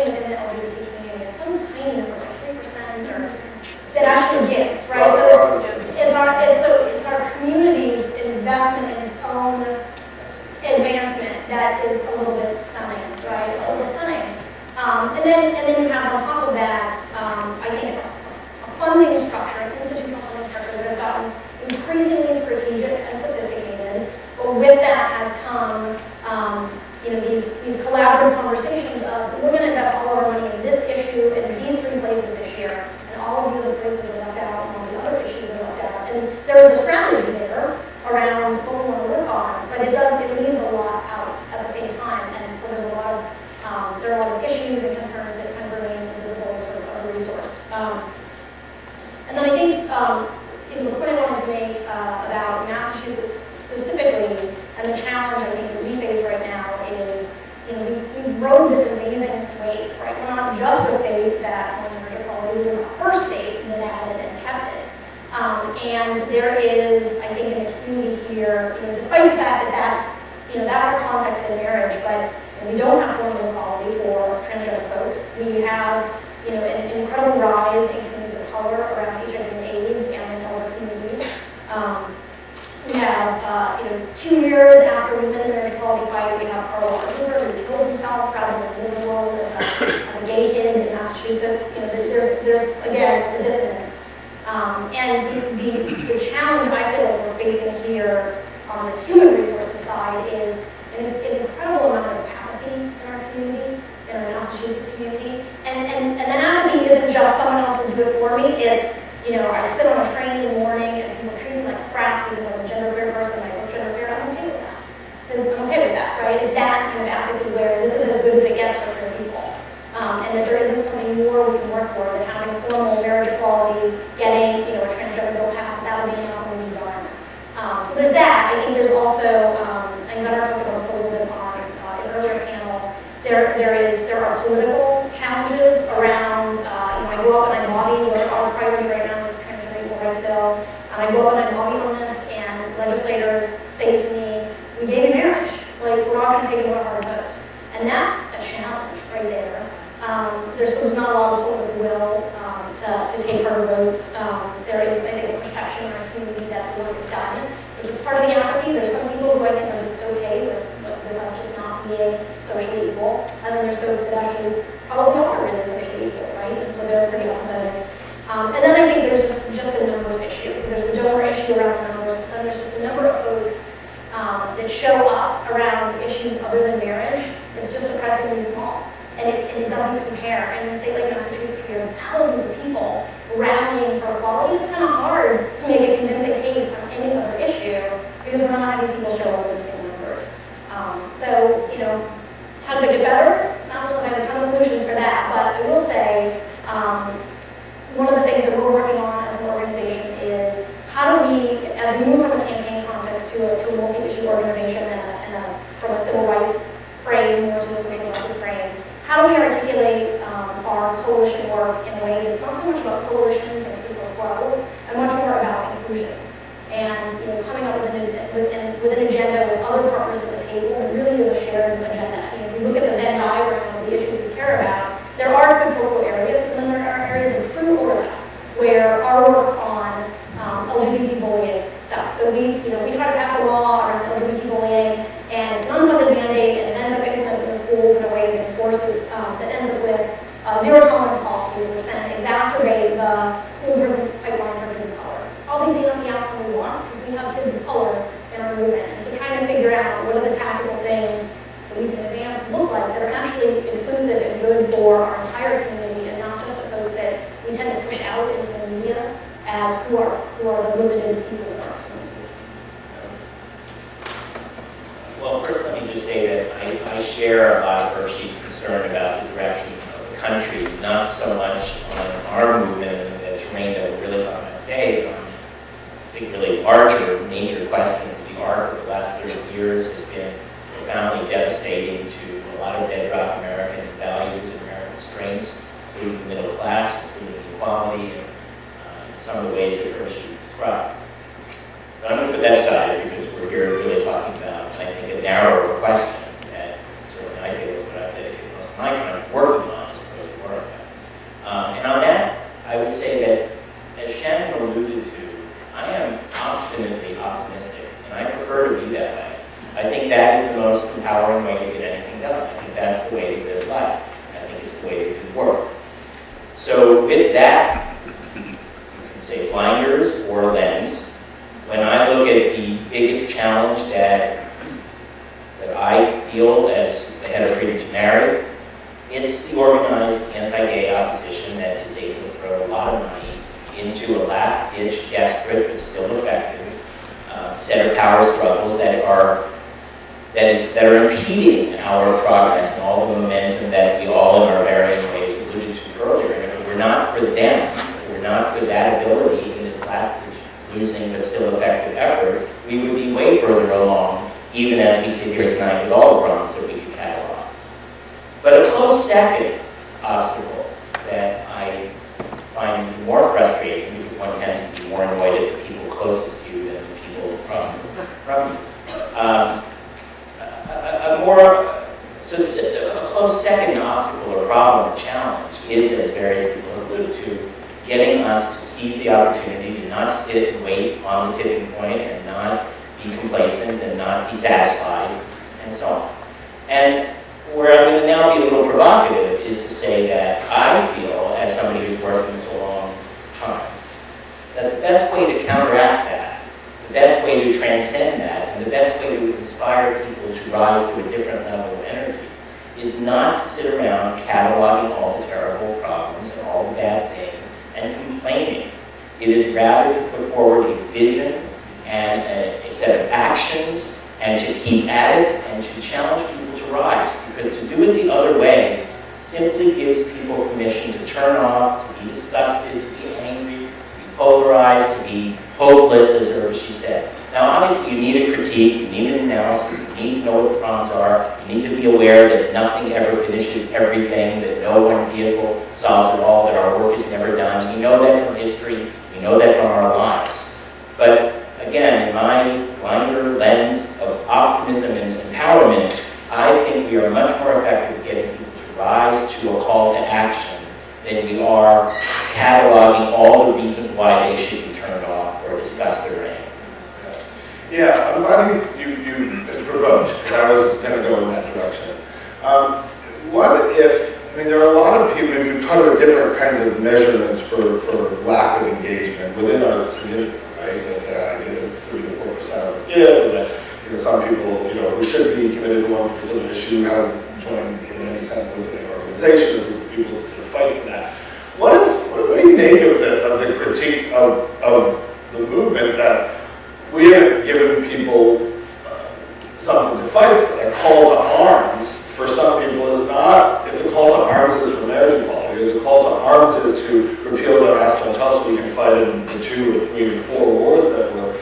within the LGBT community. It's some tiny number, like 3% or that actually gives, right? So it's our community's investment in its own advancement that is a little bit stunning, right? It's a little stunning. And then you have on top of that, I think a funding structure, an institutional funding structure that has gotten increasingly strategic and sophisticated. But with that has come, you know, these collaborative conversations of we're going to invest all of our money in this issue and in these 3 places this year, and all of the other places are left out, and all the other issues are left out. And there is a strategy there around what we want to work on, but it leaves a lot out at the same time, and so there's a lot of there are a lot of issues and concerns that kind of remain invisible or sort of under-resourced. And then I think the point I wanted to make about Massachusetts specifically, and the challenge I think that we face right now is, you know, we rode this amazing wave, right? We're not just a state that won marriage equality, we were the first state that added and kept it. And there is, I think, in the community here, you know, despite the fact that that's our context in marriage, but we don't have formal equality for transgender folks. We have, you know, an incredible rise in communities of color around HIV and AIDS and in other communities. We have, you know, 2 years after we win the marriage equality fight, we have Carr-Ryan Center who kills himself rather than live alone as a gay kid in Massachusetts. You know, there's again the dissonance. And the challenge I feel like we're facing here on the human resources side is an incredible amount of apathy in our community, in our Massachusetts community. And that apathy isn't just someone else will do it for me. It's, you know, I sit on a train in the morning and people treat me like crap because I'm a genderqueer person, I look genderqueer, I'm okay with that. Because I'm okay with that, right? It's that kind of apathy where this is as good as it gets for queer people. And that there isn't something more we can work for than having formal marriage equality, getting, you know, a transgender bill passed, that would be enough when we're done. So there's that. I think there's also, and Gunnar talked about this a little bit on an earlier panel, there are political challenges around, you know, I go up and I lobby, where our priority right now is the Transgender Equal Rights Bill. I go up and I lobby on this, and legislators say to me, we gave you marriage, like, we're not going to take it on a hard vote. And that's a challenge right there. There's not a lot of political will to take harder votes. There is, I think, a perception in our community that the work is done, which is part of the apathy. There's some people who I think are just okay with us just not being socially equal, and then there's folks that actually probably are really socially equal, right? And so they're pretty apathetic. And then I think there's just the numbers issue. So there's the donor issue around the numbers, but then there's just the number of folks that show up around issues other than marriage. It's just depressingly small. And it doesn't compare. And in a state like Massachusetts, we have thousands of people rallying for equality. It's kind of hard to make a convincing case on any other issue because we're not having people show up with the same numbers. So, you know, how does it get better? Not really, I have a ton of solutions for that, but I will say one of the things that we're working on as an organization is how do we, as we move from a campaign context to a multi-issue organization from a civil rights frame more to a social justice frame, how do we articulate our coalition work in a way that's not so much about coalitions and quid pro quo, and much more school diversity pipeline for kids of color. Obviously not the outcome we want, because we have kids of color in our movement. And so trying to figure out what are the tactical things that we can advance look like that are actually inclusive and good for our entire community, and not just the folks that we tend to push out into the media as who are the limited pieces of our community. Well, first let me just say that I share a lot of Hershey's concern about the direction of the country, not so much on our movement and the terrain that we're really talking about today, but on I think really larger, major questions. The arc of the last 30 years has been profoundly devastating to a lot of bedrock American values and American strengths, including the middle class, including equality, and some of the ways that Hershey described. But I'm going to put that aside because we're here really talking about, I think, a narrower question that certainly I feel is what I've dedicated most of my time working on as opposed to worrying about. And on that, I would say that, as Shannon alluded to, I am obstinately optimistic, and I prefer to be that way. I think that is the most empowering way to get anything done. I think that's the way to live life. I think it's the way to do work. So with that, you can say blinders or lens, when I look at the biggest challenge that I feel as the head of Freedom to Marry, it's the organized anti-gay opposition that is able to throw a lot of money into a last-ditch, desperate, but still effective set of power struggles that are impeding our progress and all the momentum that we all in our varying ways alluded to earlier. And if it were not for them, if it were not for that ability in this last-ditch, losing but still effective effort, we would be way further along, even as we sit here tonight with all the problems that we could catalog. But a close second obstacle that I find even more frustrating, because one tends to be more annoyed at the people closest to you than the people across from you. A close second obstacle or problem or challenge is, as various people have alluded to, getting us to seize the opportunity to not sit and wait on the tipping point and not be complacent and not be satisfied and so on. And where I'm going to now be a little provocative is to say that I feel, as somebody who's worked this a long time, that the best way to counteract that, the best way to transcend that, and the best way to inspire people to rise to a different level of energy is not to sit around cataloging all the terrible problems and all the bad things and complaining. It is rather to put forward a vision and a set of actions and to keep at it and to challenge people to rise. Because to do it the other way simply gives people permission to turn off, to be disgusted, to be angry, to be polarized, to be hopeless, as she said. Now, obviously, you need a critique, you need an analysis, you need to know what the problems are, you need to be aware that nothing ever finishes everything, that no one vehicle solves it all, that our work is never done. We know that from history, we know that from our lives. But again, in my blinder lens of optimism and empowerment, I think we are much more effective at getting people to rise to a call to action than we are cataloging all the reasons why they should be turned off or disgusted or angry. Yeah, I'm glad you provoked, because I was going to go in that direction. What if, I mean, there are a lot of people, if you've talked about different kinds of measurements for lack of engagement within our community, right? That idea that 3 to 4% of us give, that some people, who should be committed to one particular issue haven't joined in any kind of within an organization, or group of people to sort of fight for that. What do you make of the critique of the movement that we haven't given people something to fight for? That call to arms for some people is not, if the call to arms is for marriage equality, or the call to arms is to repeal the Ask Don't Tell so we can fight in the 2 or 3 or 4 wars that we're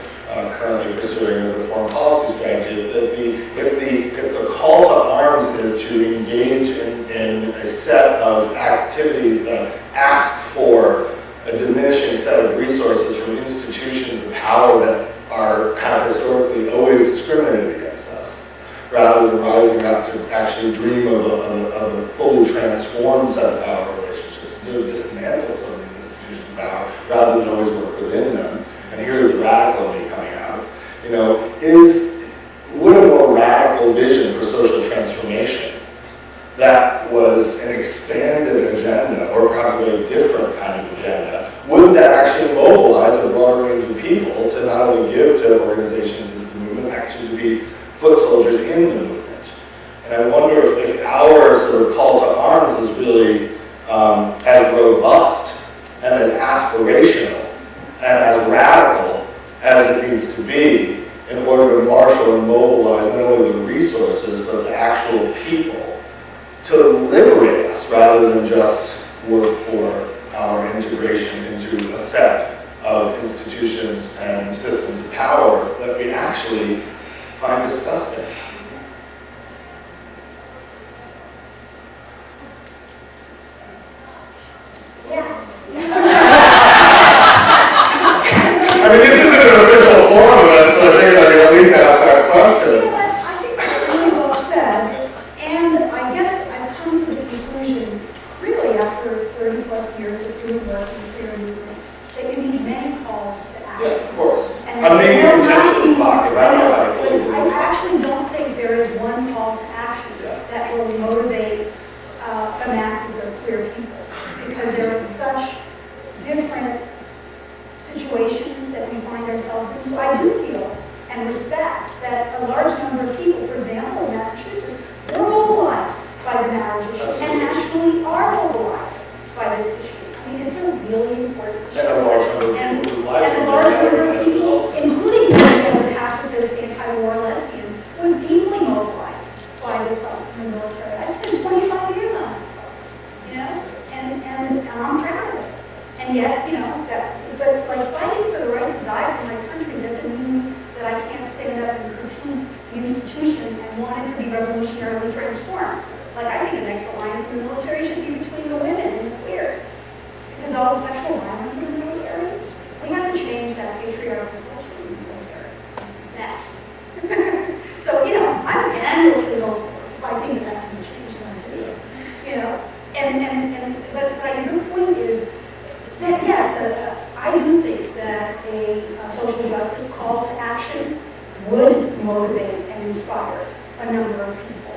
currently pursuing as a foreign policy strategy, if the call to arms is to engage in a set of activities that ask for a diminishing set of resources from institutions of power that have historically always discriminated against us, rather than rising up to actually dream of a fully transformed set of power relationships, to dismantle some of these institutions of power, rather than always work within them. And here's the radical in me coming out, would a more radical vision for social transformation that was an expanded agenda, or perhaps a very different kind of agenda, wouldn't actually mobilize a broader range of people to not only give to organizations into the movement, actually to be foot soldiers in the movement. And I wonder if our sort of call to arms is really as robust and as aspirational and as radical as it needs to be in order to marshal and mobilize not only the resources but the actual people to liberate us rather than just work for our integration into a set of institutions and systems of power that we actually find disgusting. Yes. I mean, this isn't an official forum event, so I figured I could at least ask that question. You know what, I think that's really well said, and I guess I've come to the conclusion, really after 30 plus years of doing work in the queer movement, that you need many calls to action. Yeah, of course. And I'm making there will not intentionally be- talking I know, about but it. I actually don't think there is one call to action Yeah. that will motivate the masses of queer people, because there are such different situations that we find ourselves in. So I do feel and respect that a large number of people, for example, in Massachusetts, were mobilized by the marriage issue and actually are mobilized by this issue. I mean, it's a really important issue. And a large number of And- people whose lives and a were large impacted number of as a people, result. including me as a pacifist, anti-war lesbian, was deeply mobilized by the military. I spent 25 years on it, you know, and I'm proud of it. And yet, you know, but like fighting for the right to die for my country doesn't mean that I can't stand up and critique the institution and want it to be revolutionarily transformed. Like, I think the next alliance in the military should be between the women and the queers. Because all the sexual violence in the military, we haven't changed that patriarchal culture in the military. Next. So, you know, I'm endlessly hopeful if I think that can change things, you know. But your point is that, yes, I do think that a social justice call to action would motivate and inspire a number of people.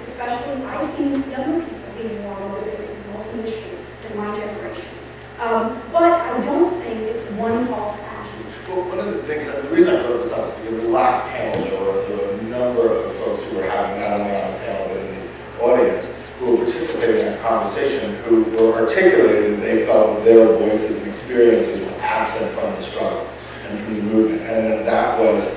Especially, I see younger people being more motivated and multi-issue than my generation. But I don't think it's one call to action. Well, one of the things, the reason I brought this up is because in the last panel there were a number of folks who were having, not only on the panel but in the audience, who were participating in a conversation who were articulating that they felt that their voices and experiences were absent from the struggle and from the movement, and that was,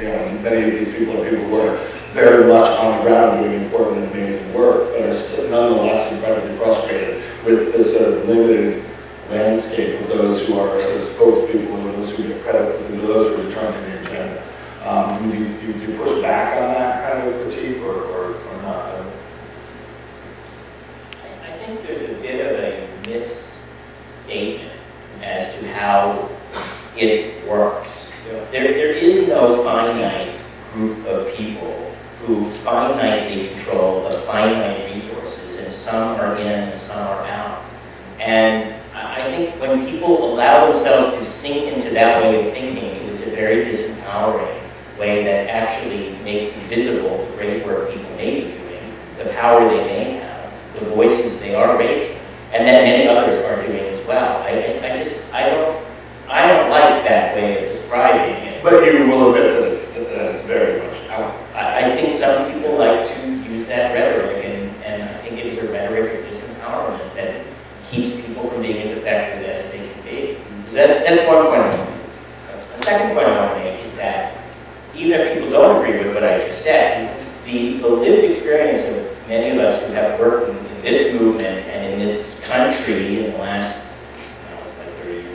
you know, many of these people are people who are very much on the ground doing important and amazing work, but are nonetheless incredibly frustrated with this sort of limited landscape of those who are sort of spokespeople, and those who get credit, and those who are determining the agenda. Do you push back on that kind of critique or not? I think there's a bit of a misstatement as to how it works. Yeah. There is no finite group of people who finitely control the finite resources, and some are in and some are out. And I think when people allow themselves to sink into that way of thinking, it is a very disempowering way that actually makes invisible the great work people may be doing, the power they may have, the voices they are raising, and that many others are doing as well. I don't like that way of describing it. But you will admit that it's very much out. I think some people like to use that rhetoric, and I think it is a rhetoric of disempowerment that keeps people from being as effective as they can be. So that's one point I want to make. The second point I want to make is that even if people don't agree with what I just said, the lived experience of many of us who have worked in this movement and in this country in the last, it's like 30 years,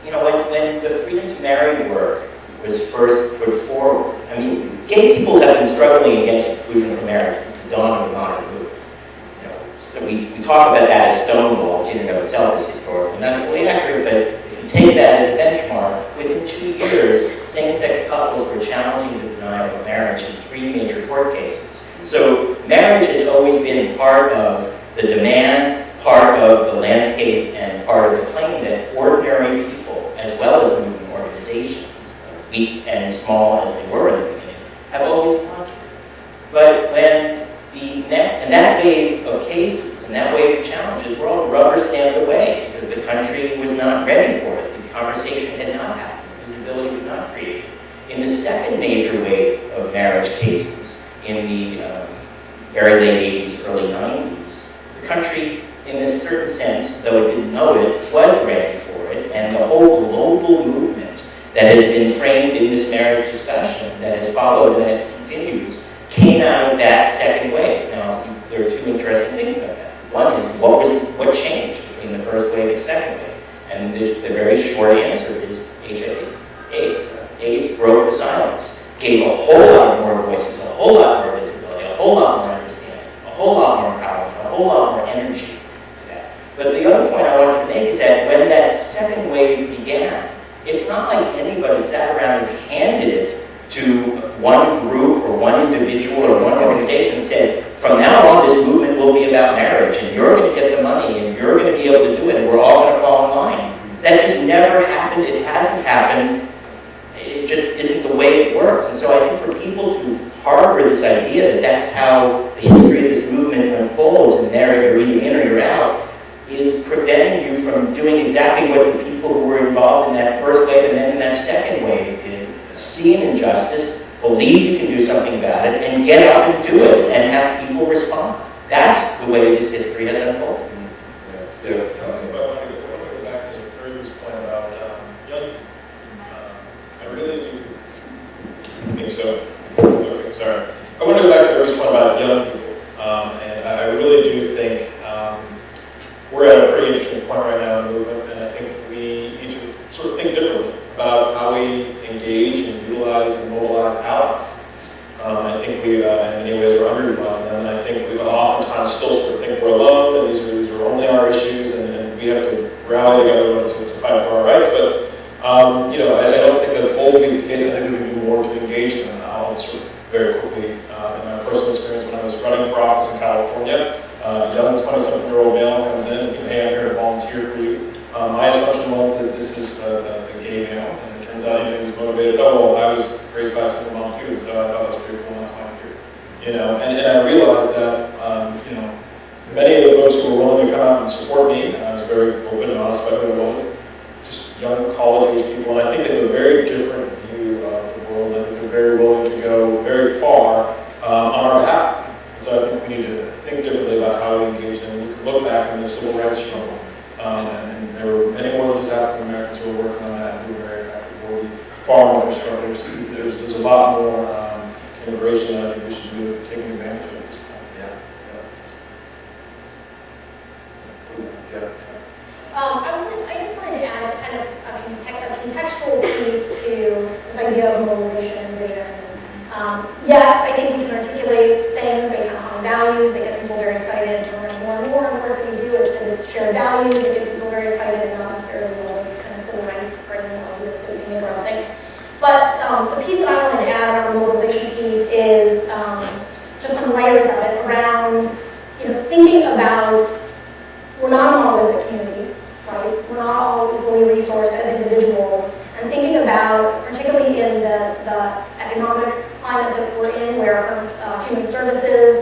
you know, when the freedom to marry work was first put forward, I mean, gay people have been struggling against exclusion from marriage since the dawn of the modern movement. You know, so we talk about that as Stonewall, which in and of itself is historically not fully accurate, but if you take that as a benchmark, within 2 years, same-sex couples were challenging the denial of marriage in 3 major court cases. So marriage has always been part of the demand, part of the landscape, and part of the claim that ordinary people, as well as movement organizations, weak and small as they were in the beginning, have always wanted. But when and that wave of cases and that wave of challenges were all rubber stamped away country was not ready for it. The conversation had not happened. Visibility was not created. In the second major wave of marriage cases, in the very late 80s, early 90s, the country, in a certain sense, though it didn't know it, was ready for it, and the whole global movement that has been framed in this marriage discussion, that has followed and that continues, came out of that second wave. Now, there are two interesting things about that. One is, what changed between the first wave and the second wave? And the very short answer is HIV, AIDS. AIDS broke the silence, gave a whole lot more voices, a whole lot more visibility, a whole lot more understanding, a whole lot more empowerment, a whole lot more energy to that. But the other point I wanted to make is that when that second wave began, it's not like anybody sat around and handed it to one group or one individual or one organization and said, from now on this movement will be about marriage and you're going to get the money and you're going to be able to do it and we're all going to fall in line. That just never happened. It hasn't happened. It just isn't the way it works. And so I think for people to harbor this idea that that's how the history of this movement unfolds and there you're either in or you're out is preventing you from doing exactly what the people who were involved in that first wave and then in that second wave did. See an injustice, believe you can do something about it, and get up and do it and have people respond. That's the way this history has unfolded. Yeah, also, I want to go back to Drew's point about young people. I really do think so. Okay, sorry. I want to go back to Drew's point about young people. And I really do think we're at a pretty interesting point right now in the movement, and I think we need to sort of think differently about how we engage and utilize and mobilize allies. I think we, in many ways, are underutilizing them, and I think we oftentimes still sort of think we're alone, and these are only our issues, and we have to rally together to fight for our rights. But you know, I don't think that's always the case. I think we can do more to engage them. And I'll sort of very quickly, in my personal experience, when I was running for office in California, a young 20-something-year-old male comes in and hey, I'm here to volunteer for you. My assumption was that this is a gay male, and it turns out he was motivated. Oh, well, I was raised by a single mom too, and so I thought it was pretty cool, and that's why I'm here. You know, and I realized that, you know, many of the folks who were willing to come out and support me, and I was very open and honest about who it was, just young college-age people, and I think they have a very different view of the world. I think they're very willing to go very far on our behalf. And so I think we need to think differently about how we engage them. You can look back in the civil rights struggle, and there were many more than just African Americans who were working on that and who were very effective. We'll be far more starters. There's a lot more immigration that I think we should be taking advantage of at this point. I just wanted to add a kind of a contextual piece to this idea of mobilization and vision. Yes, I think we can articulate things based on common values that get people very excited to learn more and more. And the work that we do with its shared values that get people very excited and not necessarily kind of civil rights or anything like that we can make our own things. But the piece that I wanted to add around the mobilization piece is just some layers of it around, you know, thinking about we're not a monolithic community, right? We're not all equally resourced as individuals, and thinking about, particularly in the economic climate that we're in, where human services,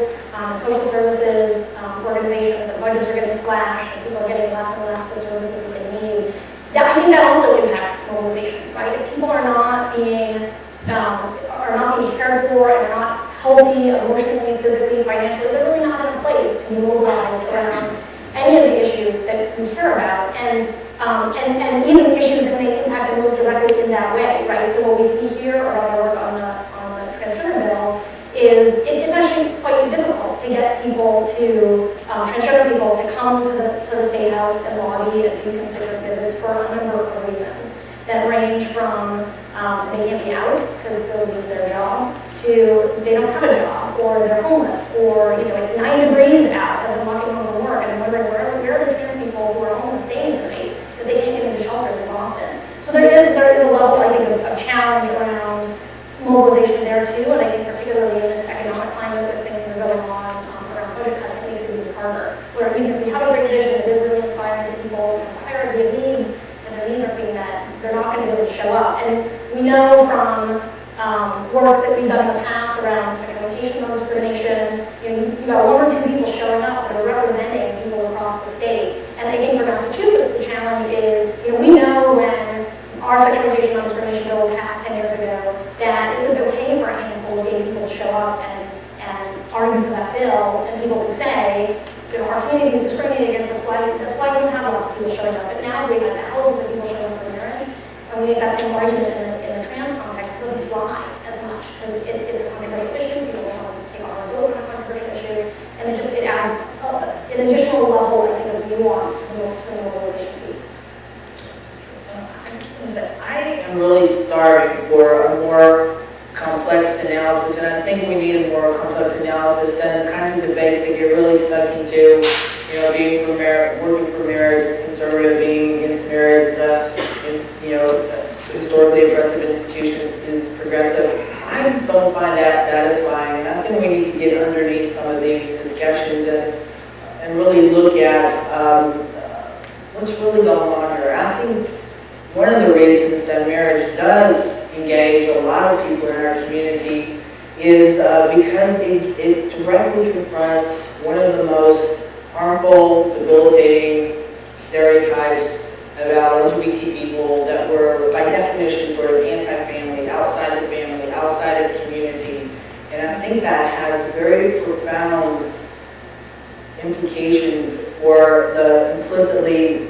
social services, organizations, the budgets are getting slashed, and people are getting less and less the services that they need. I think that also impacts mobilization, right? If people are not being cared for and are not healthy emotionally, physically, financially, they're really not in a place to be mobilized around any of the issues that we care about, and even issues that may impact them most directly in that way, right? So what we see here around our work on the transgender bill is it's actually quite difficult to get people to, transgender people to come to the State House and lobby and do constituent visits for a number of reasons that range from they can't be out because they'll lose their job, to they don't have a job, or they're homeless, or it's 9 degrees out as I'm walking home from work and I'm wondering where are the trans people who are homeless staying tonight because they can't get into shelters in Boston. So there is a level, I think, of challenge around mobilization there too, and I think particularly in this economic climate with things that are going on around budget cuts, it makes it even harder. Where even if we have a great vision that is really inspiring to people, with a hierarchy of needs, and their needs aren't being met, they're not going to be able to show up. And we know from work that we've done in the past around sexual orientation, non-discrimination, you've got 1 or 2 people showing up that are representing people across the state, and I think they're going Massachusetts, the challenge is, we know when our sexual orientation non-discrimination bill was passed 10 years ago, that it was okay for a handful of gay people to show up and argue for that bill, and people would say, our community is discriminated against, that's why you don't have lots of people showing up. But now we have thousands of people showing up for marriage, and we make that same argument in the trans context. It doesn't fly as much, because it's a controversial issue, people don't want to take on a vote on a controversial issue, and it adds an additional level, I think, of nuance to the mobilization piece. I am really starving for a more complex analysis, and I think we need a more complex analysis than the kinds of debates that get really stuck into, being for marriage, working for marriage is conservative, being against marriage is historically oppressive institutions is progressive. I just don't find that satisfying, and I think we need to get underneath some of these discussions and really look at what's really going on here. I think one of the reasons that marriage does engage a lot of people in our community is because it directly confronts one of the most harmful, debilitating stereotypes about LGBT people that were, by definition, sort of anti-family, outside the family, outside of community. And I think that has very profound implications for the implicitly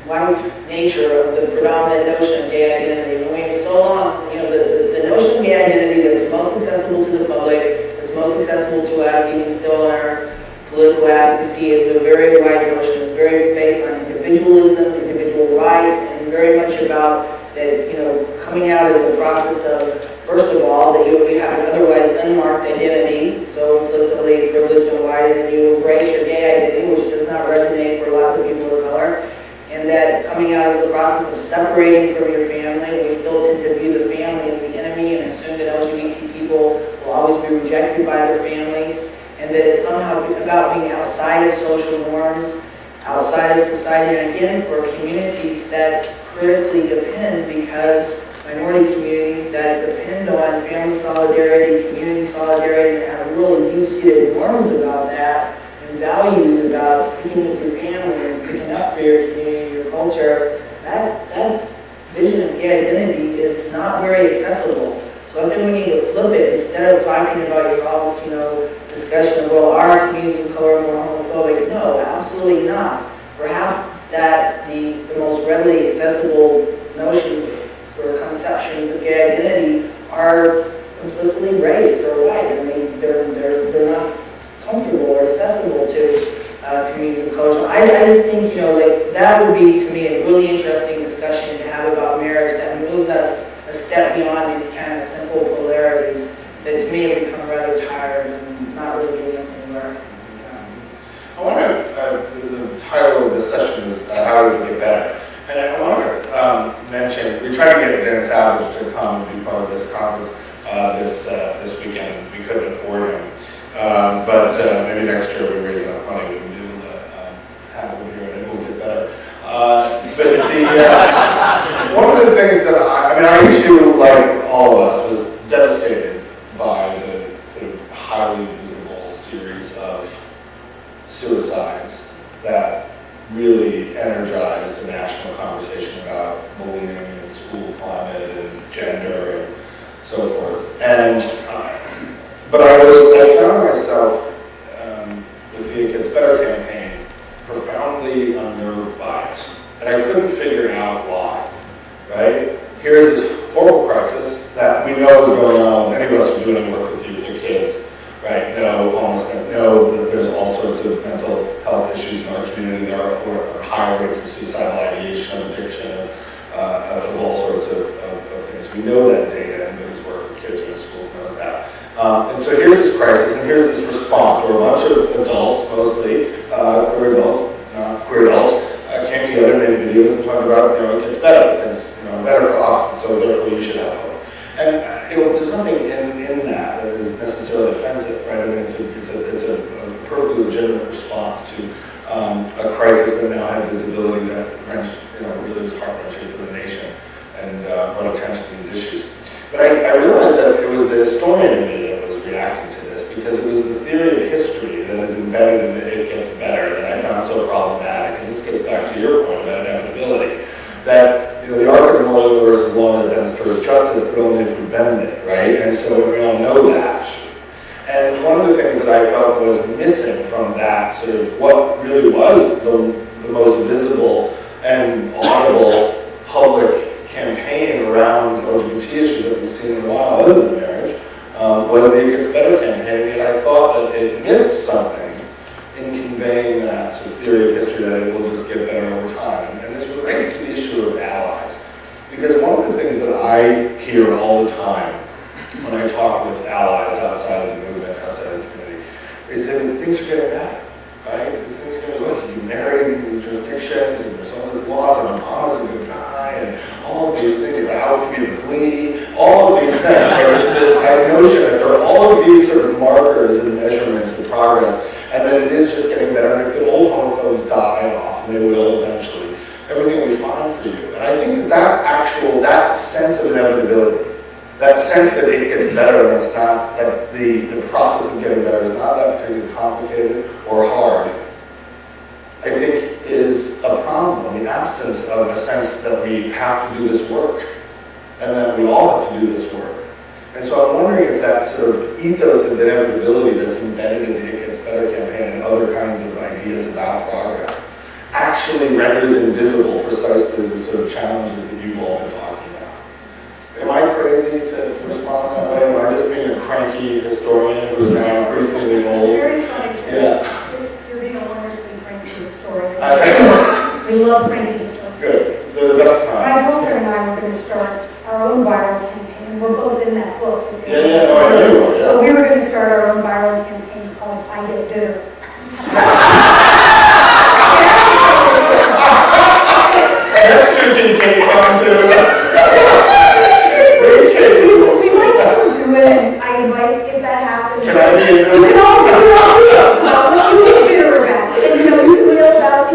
white nature of the predominant notion of gay identity. And we have so long, the notion of gay identity that's most accessible to the public, that's most accessible to us, even still in our political advocacy, is a very white notion. It's very based on individualism, individual rights, and very much about that, coming out as a process of, first of all, that you have an otherwise unmarked identity, so implicitly privileged and white, and then you embrace your gay identity, which does not resonate for lots of people of color. And that coming out as a process of separating from your family, we still tend to view the family as the enemy and assume that LGBT people will always be rejected by their families, and that it's somehow about being outside of social norms, outside of society, and again, for communities that critically depend, because minority communities that depend on family solidarity, community solidarity, and have really deep-seated norms about that, and values about sticking with your family and sticking up for your community, your culture, that vision of gay identity is not very accessible. So I think we need to flip it. Instead of talking about all this, discussion of, well, are communities of color more homophobic? No, absolutely not. Perhaps that the most readily accessible notion or conceptions of gay identity are implicitly race or white, and they're not comfortable or accessible to communities of color. So I just think, that would be, to me, a really interesting discussion to have about marriage that moves us a step beyond these kind of simple polarities that, to me, have become rather tired and not really getting us anywhere. I want to, the title of this session is How Does It Get Better? And I want to mention, we tried to get Dan Savage to come and be part of this conference this weekend, and we couldn't afford him. But maybe next year we raise enough money, we can be able to have him here and it will get better. One of the things that I too, like all of us, was devastated by the sort of highly visible series of suicides that really energized a national conversation about bullying and school climate and gender and so forth. And but I found myself with the It Gets Better campaign profoundly unnerved by it, and I couldn't figure out why. Right? Here's this horrible crisis that we know is going on with any of us who do any work with youth or kids. Right? No homelessness. No, that there's all sorts of mental health issues in our community. There are higher rates of suicidal ideation, of addiction, of all sorts of things. We know that data, and who's worked with kids or in schools knows that. And so here's this crisis, and here's this response where a bunch of adults, mostly queer adults, not queer adults, came together and made videos and talked about, it gets better, things, better for us, and so therefore you should have hope. And there's nothing in that is necessarily offensive, right? I mean, it's a perfectly legitimate response to a crisis that now had visibility that really was heart-wrenching for the nation and brought attention to these issues. But I realized that it was the historian in me that was reacting to this, because it was the theory of history that is embedded in the It Gets Better that I found so problematic. And this gets back to your inevitability. That, the arc of the moral universe is long and bends towards justice, but only if we bend it, right? And so we all know that. And one of the things that I felt was missing from that sort of what really was the most visible and audible public campaign around LGBT issues that we've seen in a while, other than marriage, was the It Gets Better campaign. And I thought that it missed something in conveying that sort of theory of history that it will just get better over time. And this relates to the issue of allies. Because one of the things that I hear all the time when I talk with allies outside of the movement, outside of the community, is that things are getting better, right? Things are getting, look, you married in these jurisdictions, and there's all these laws, and Obama's a good guy, and all of these things, you're out to be a plea, all of these things, right? This notion that there are all of these sort of markers and measurements of progress, and that it is just getting better, and if the old homophobes die off, and they will eventually, everything will be fine for you. And I think that sense of inevitability, that sense that it gets better, that's not, that the process of getting better is not that particularly complicated or hard, I think is a problem, the absence of a sense that we have to do this work, and that we all have to do this work. And so I'm wondering if that sort of ethos of inevitability that's embedded in the It Gets Better campaign and other kinds of ideas about progress actually renders invisible precisely the sort of challenges that you've all been talking about. Am I crazy to respond that way? Am I just being a cranky historian who's now increasingly It's old? very funny. Yeah. You're being a wonderfully cranky historian. We love cranky historians. Good. They're the best kind. My girlfriend and I were going to start our own viral campaign. We're both in that book. Yeah, yeah. But we were going to start our own viral campaign called I Get Bitter. That's true, King Kate, too. We might still do it, and I invite, if that happens. Can I be in there? You can all do your own videos about what you get bitter about. And, you can reel about,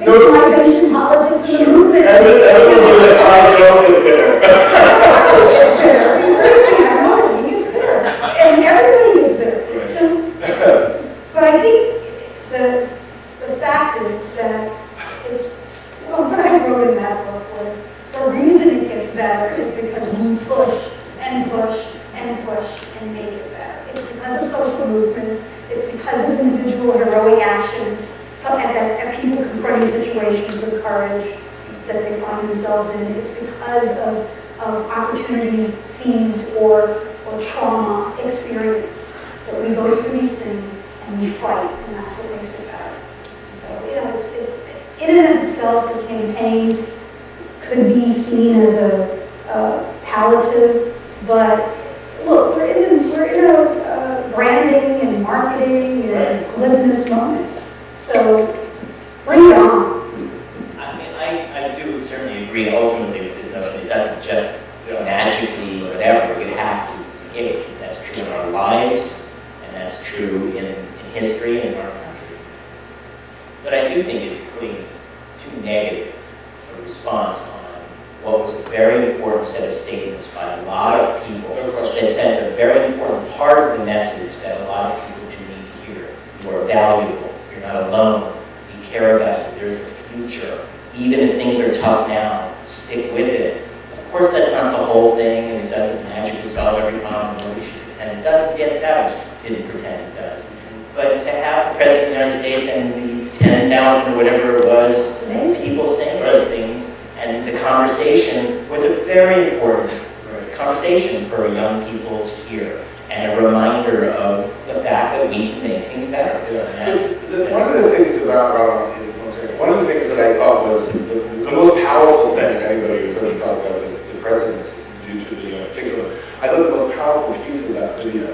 victimization, politics, and the movement. Evidence that I don't get bitter. He gets bitter. He gets bitter. And everybody gets bitter. Right. So, but I think the fact is that what I wrote in that book was the reason it gets better is because we push and push and push and make it better. It's because of social movements. It's because of individual heroic actions. That people confronting situations with courage that they find themselves in. It's because of opportunities seized or trauma experienced that we go through these things and we fight, and that's what makes it better. So, it's in and of itself, the campaign could be seen as a palliative, but look, we're in a branding and marketing and glibness moment. So bring it on. I mean, I do certainly agree ultimately with this notion. It doesn't just magically whatever. You have to engage. That's true in our lives, and that's true in history and in our country. But I do think it's putting too negative a response on what was a very important set of statements by a lot of people that sent a very important part of the message that a lot of people do need to hear. You are valuable. You're not alone. We care about you. There's a future. Even if things are tough now, stick with it. Of course, that's not the whole thing, and it doesn't magically solve every problem. Nobody should pretend it does. Dan Savage didn't pretend it does. But to have the President of the United States and the 10,000 or whatever it was, people saying those things, and the conversation was a very important conversation for young people to hear, and a reminder of the fact that we can make things better. Yeah. One of the things about one of the things that I thought was the most powerful thing anybody who's ever talked about is the president's YouTube video in particular. I thought the most powerful piece of that video,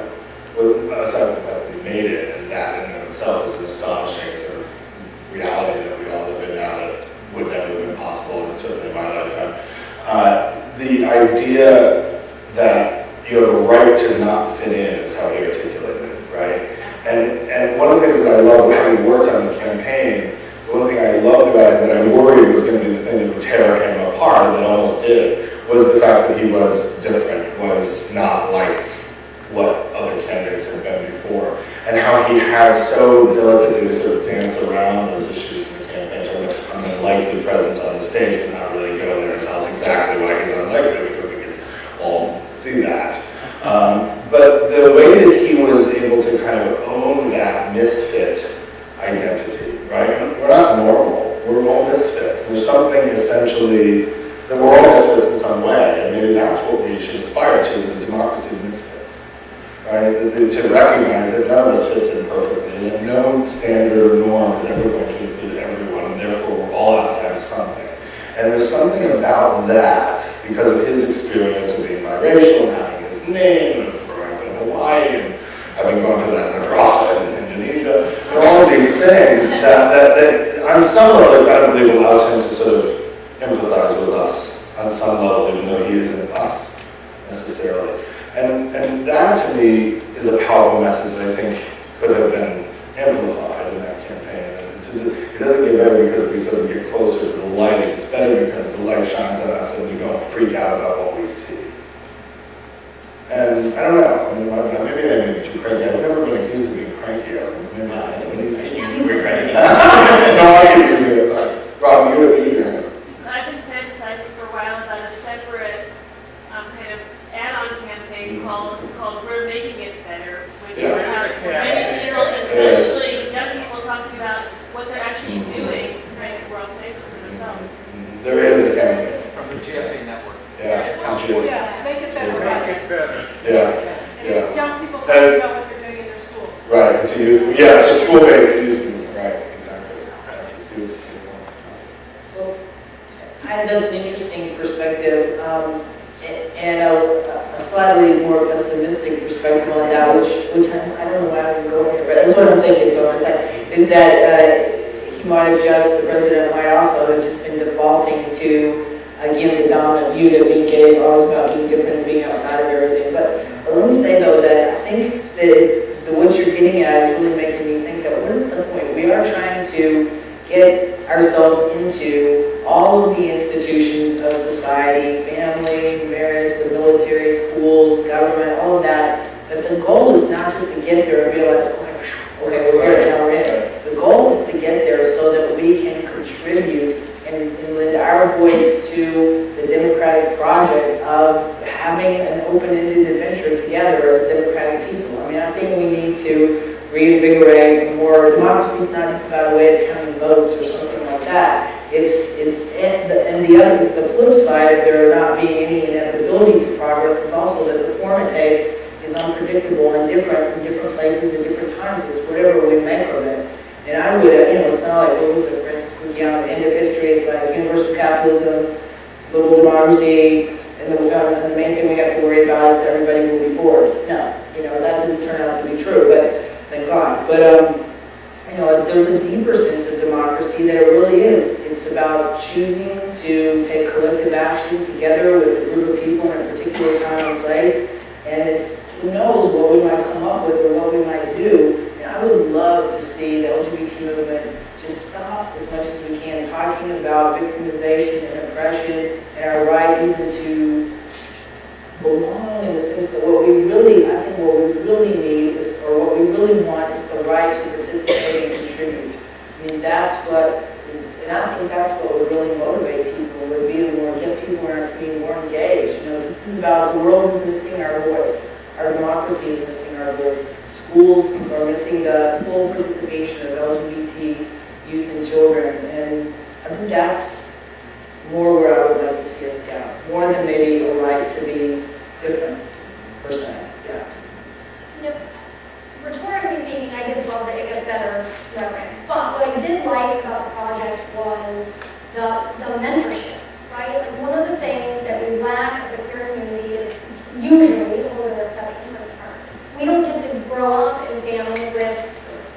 aside from the fact that he made it, and that in and of itself is an astonishing sort of reality that we all live in now that would never have been possible, certainly in my lifetime. The idea that you have a right to not fit in is how he articulated it, right? And one of the things that I love, having worked on the campaign, the one thing I loved about it that I worried was going to be the thing that would tear him apart, and that almost did, was the fact that he was different, was not like what other candidates had been before, and how he had so delicately to sort of dance around those issues in the campaign, talking about unlikely presence us on the stage, but not really go there and tell us exactly why he's unlikely, because we can all see that. But the way that he was able to kind of own that misfit identity, right? We're not normal, we're all misfits. There's something essentially that we're all misfits in some way, and maybe that's what we should aspire to, is a democracy of misfits, right? To recognize that none of us fits in perfectly, and that no standard or norm is ever going to include everyone, and therefore we're all outside of something. And there's something about that, because of his experience of being biracial, and having his name, and of growing up in Hawaii, and having gone to that madrasa in Indonesia, and all of these things that on some level, I believe, allows him to sort of empathize with us on some level, even though he isn't us necessarily. And that, to me, is a powerful message that I think could have been amplified in that campaign. And it doesn't get better because we sort of get closer to the light. It's better because the light shines on us and we don't freak out about what we see. And I don't know, maybe I'm being too cranky. I've never been accused of being cranky. Maybe I am. We're cranky. No, I keep using it, sorry. Rob, you have your hand. I've been fantasizing for a while about a separate kind of add-on campaign called We're Making It Better, which Yeah. would have many people, especially young people, talking about what they're actually doing to make the world safer for themselves. There is a campaign. From the GSA network. Yeah, Yeah, make it better. Make it better. Yeah, And it's yeah. young people talking about what they're doing in their schools. Right, it's a youth, yeah, it's a school-based youth movement, right, exactly. Youth. So, that's an interesting perspective, and a slightly more pessimistic perspective on that, which I don't know why I'm going here, but that's what I'm thinking. So is that he might have the president might also have just been defaulting to, again, the dominant view that being gay is always about being different and being outside of everything. But let me say though that I think that what you're getting at is really making me think that what is the point? We are trying to get ourselves into all of the institutions of society, family, marriage, the military, schools, government, all of that. But the goal is not just to get there and be like, okay, we're there, now we're in. The goal is to get there so that we can contribute and lend our voice to the democratic project of having an open-ended adventure together as democratic people. I mean, I think we need to reinvigorate more. Democracy is not just about a way of counting votes or something like that. The flip side of there not being any inevitability to progress is also that the form it takes is unpredictable and different in different places at different times. It's whatever we make of it. And I would, it's not like, what was it, Francis Fukuyama, the end of history, it's like universal capitalism, liberal democracy, and the main thing we have to worry about is that everybody will be bored. No, that didn't turn out to be true, but thank God. But, there's a deeper sense of democracy that it really is. It's about choosing to take collective action together with a group of people in a particular time and place. And it's, who knows what we might come up with or what we might do. And I would love to see the LGBT movement just stop as much as we can talking about victimization and oppression and our right even to belong, in the sense that what we really need is, or what we really want is the right to participate and contribute. I mean, that's what, and I think that's what would really motivate people, would be to get people in our community more engaged. This is about, the world is missing our voice. Our democracy is missing our voice. Schools are missing the full participation of LGBT youth and children. And I think that's more where I would like to see us go. More than maybe a right to be different person. Yeah. Rhetorically speaking, I did love that it gets better throughout it. But what I did like about the project was the mentorship, right? Like, one of the things that we lack as a queer community is usually, although there are exceptions that aren't, we don't get to grow up in families with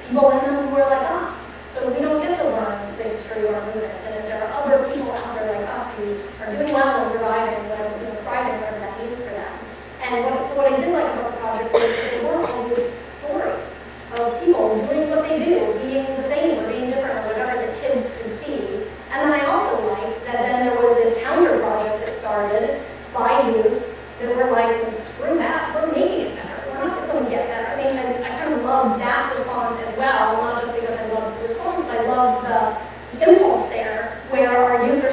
people in them who are like us. So we don't get to learn the history of our movement, and if there are other people out there like us who are doing well and thriving, thriving, whatever that means for them. And what I did like about the project was that there were all these stories of people doing what they do, being the same or being different or whatever that kids could see. And then I also liked that then there was this counter project that started by youth that were like, screw that, we're making it better. We're not going to get better. I mean, I kind of loved that response as well, not just because I loved the response, but I loved the impulse there, where our youth are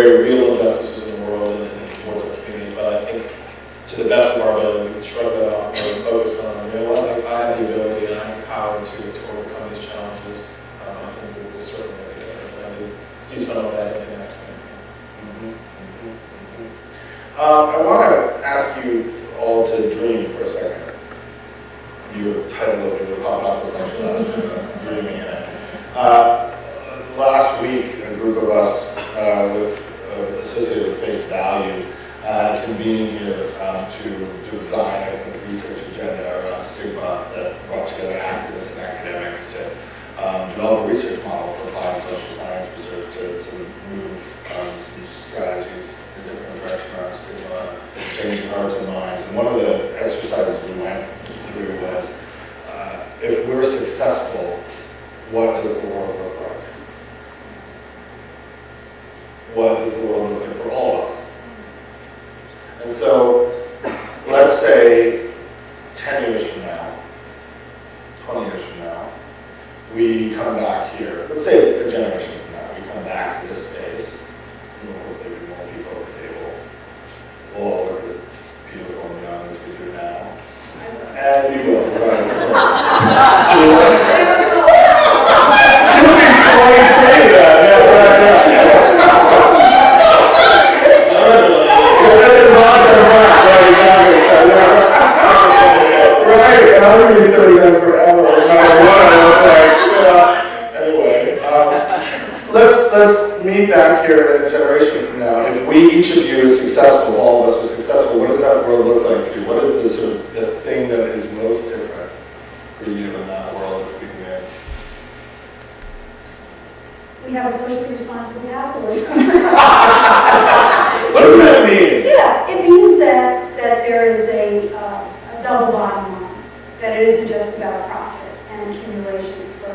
very real injustices in the world and towards our community. But I think to the best of our ability, we can shrug that off and really focus on, you know what, I have the ability and I have the power to overcome these challenges. I think we'll certainly make a difference. And I do see some of that in that campaign. I want to ask you all to dream for a second. Your title of your Papadopoulos lecture last year, dreaming in it. Last week, a group of us associated with Face Value convened here to design a research agenda around stigma that brought together activists and academics to develop a research model for applied social science research to move some strategies in a different direction around stigma, changing hearts and minds. And one of the exercises we went through was, if we're successful, what does the world look like? What does the world look like for all of us? And so, let's say 10 years from now, 20 years from now, we come back here, let's say a generation from now, we come back to this space, and we'll hopefully be more people at the table. We'll all look as beautiful and young as we do now. And we will, right, of course. You'll be 23 then, yeah, right. Right, and I'm going to be 30 then forever, no matter what I look like. Anyway, let's meet back here in a generation from now. If each of you is successful, all of us are successful, what does that world look like for you? What is the sort of the thing that is most different for you in that world if we win? We have a socially responsible capitalism. What does that mean? Yeah, it means that there is a double bottom line, that it isn't just about profit and accumulation for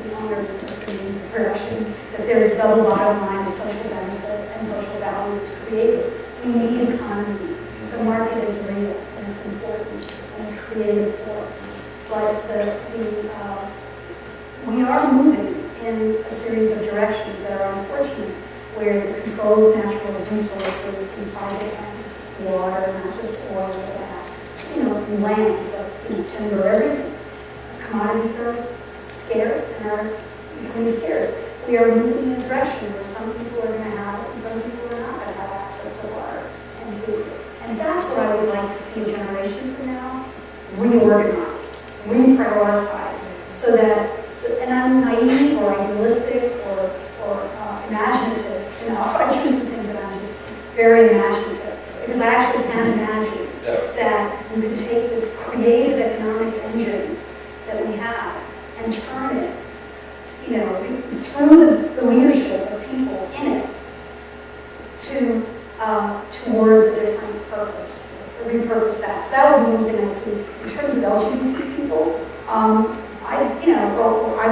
the owners of the means of production, that there's a double bottom line of social benefit and social value that's created. We need economies. The market is real and it's important and it's creative for us. But we are moving in a series of directions that are unfortunate, where the control of natural resources in private hands, water, not just oil, gas, land, but timber, everything. Commodities are scarce and are becoming scarce. We are moving in a direction where some people are going to have it and some people are not going to have access to water and food. And that's what I would like to see a generation from now reorganized, reprioritized, so that, and I'm naive or idealistic or imaginative enough. I choose to think that I'm just very imaginative, because I actually can imagine that you can take this creative economic engine that we have and turn it, through the leadership of people in it, towards a different purpose, repurpose that. So that would be one thing I see. In terms of LGBT people, I'd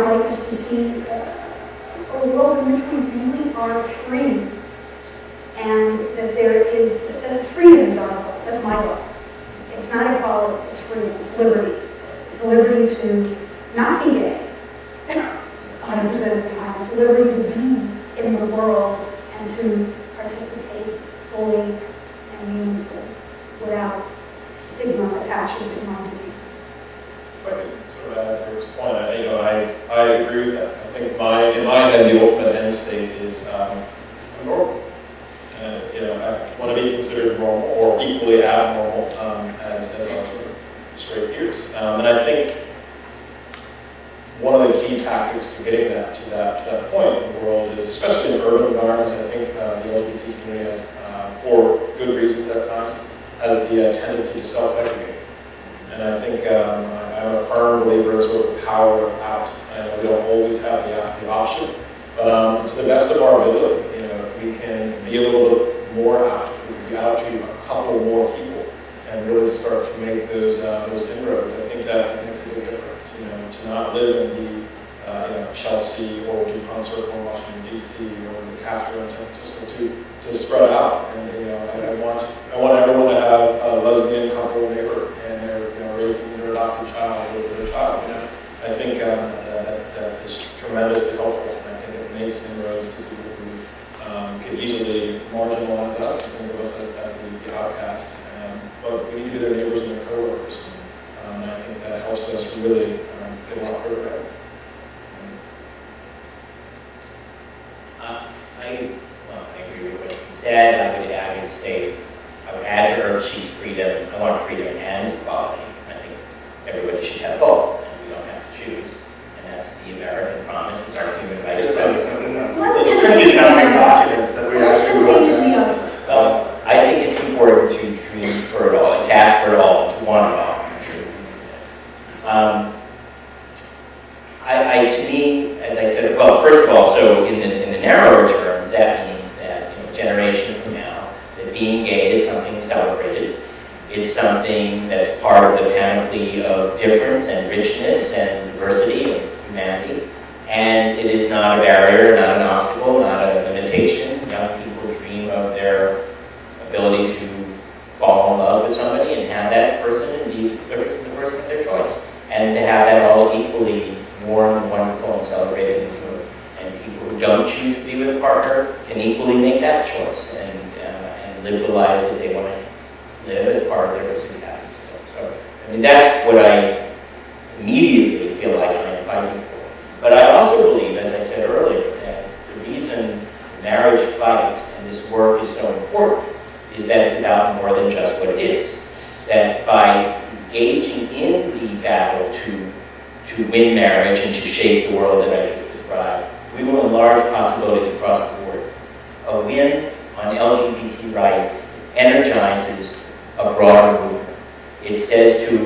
like us to see a world in which we really are free, and that freedom is our goal. That's my goal. It's not equality, it's freedom, it's liberty. It's a liberty to not be gay 100% of the time. It's a liberty to be in the world and to participate fully and meaningfully without stigma attaching to my being. If I could sort of add to Rick's point, I agree with that. I think in my head, the ultimate end state is normal. And I want to be considered normal or equally abnormal as our sort of straight peers. And I think one of the key tactics to getting to that point in the world is, especially in urban environments, I think the LGBT community has, for good reasons at times, has the tendency to self-segregate. And I think I'm a firm believer in sort of the power of out. And we don't always have the option, but to the best of our ability, if we can be a little bit more out, if we can be out to a couple more people, and really start to make those inroads, I think that makes a big difference. To not live in the Chelsea or DuPont Circle in Washington D.C. or the Castro in San Francisco, to spread out. And I want everyone to have a lesbian couple neighbor, and they're raising their adopted child or their child. I think that is tremendously helpful, and I think it makes inroads to people who could easily marginalize us and think of us as the outcasts. But we need to be their neighbors and their coworkers. And I think that helps us really get a lot further ahead. I agree with what you said. I would say, I would add to Urchi's freedom. I want freedom and equality. I think everybody should have both, and we don't have to choose. And that's the American promise. It's our human rights. It's tricky founding documents that we actually wrote down. Well, I think it's important to dream for it all, and to ask for it all, and to want it all. I'm sure we can do that. To me, as I said, well, first of all, so in the narrower terms, that means that a generation from now, that being gay is something celebrated. It's something that's part of the panoply of difference and richness and diversity of humanity. And it is not a barrier, not an obstacle, not a limitation. Young people dream of their ability to fall in love with somebody and have that person and be the person of their choice. And to have that all equally warm and wonderful and celebrated and good. And people who don't choose to be with a partner can equally make that choice and live the lives that they want to live as part of their pursuit of happiness. So, I mean, that's what I immediately feel like I am fighting for. But I also believe, as I said earlier, that the reason marriage fight and this work is so important is that it's about more than just what it is. That by engaging in the battle to win marriage and to shape the world that I just described, we will enlarge possibilities across the board. A win on LGBT rights energizes a broader movement. It says to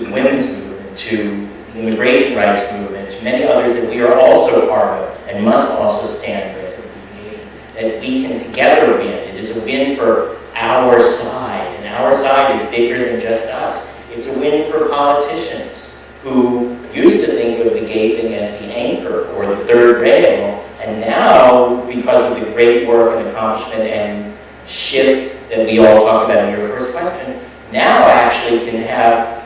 the women's movement, to the immigration rights movement, to many others that we are also part of and must also stand with and be engaged, that we can together win. It is a win for our side, and our side is bigger than just us. It's a win for politicians who used to think of the gay thing as the anchor or the third rail, and now, because of the great work and accomplishment and shift that we all talked about in your first question, now actually can have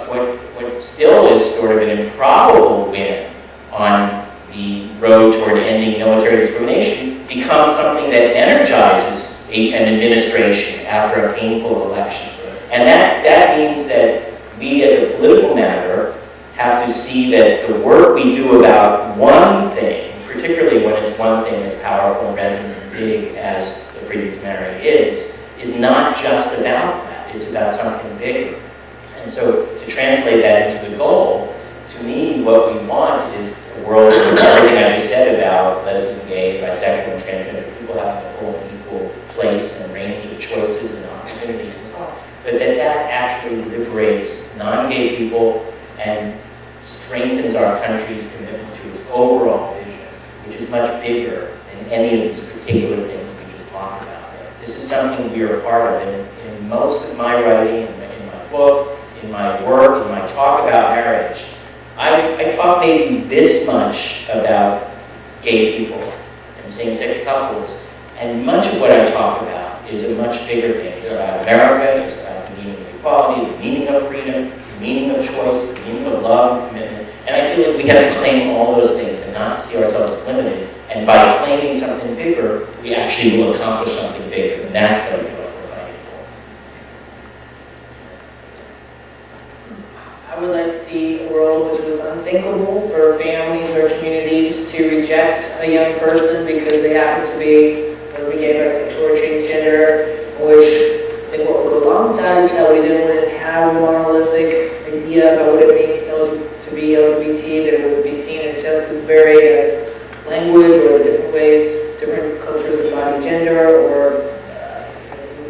what still is sort of an improbable win on the road toward ending military discrimination become something that energizes an administration after a painful election. And that means that we as a political matter have to see that the work we do about one thing, particularly when it's one thing as powerful and resonant and big as the freedom to marry is not just about that. It's about something bigger. And so to translate that into the goal, to me, what we want is a world where everything I just said about lesbian, gay, bisexual, and transgender people having a full and equal place and range of choices and opportunities and so on. But that actually liberates non-gay people and strengthens our country's commitment to its overall vision, which is much bigger than any of these particular things we just talked about. This is something we are part of. In most of my writing, in my book, in my work, in my talk about marriage, I talk maybe this much about gay people and same-sex couples, and much of what I talk about is a much bigger thing. It's about America, it's about the meaning of equality, the meaning of freedom, the meaning of choice, the meaning of love and commitment. And I feel like we have to claim all those things and not see ourselves as limited. And by claiming something bigger, we actually will accomplish something bigger. And that's what I feel like we're fighting for. I would like to see a world which was unthinkable for families or communities to reject a young person because they happen to be lesbian, gay, bisexual, or transgender, which I think what would go along with that is that we then wouldn't have a monolithic idea about what it means to be LGBT, that it would be seen as just as varied as language or the different ways, different cultures embody gender or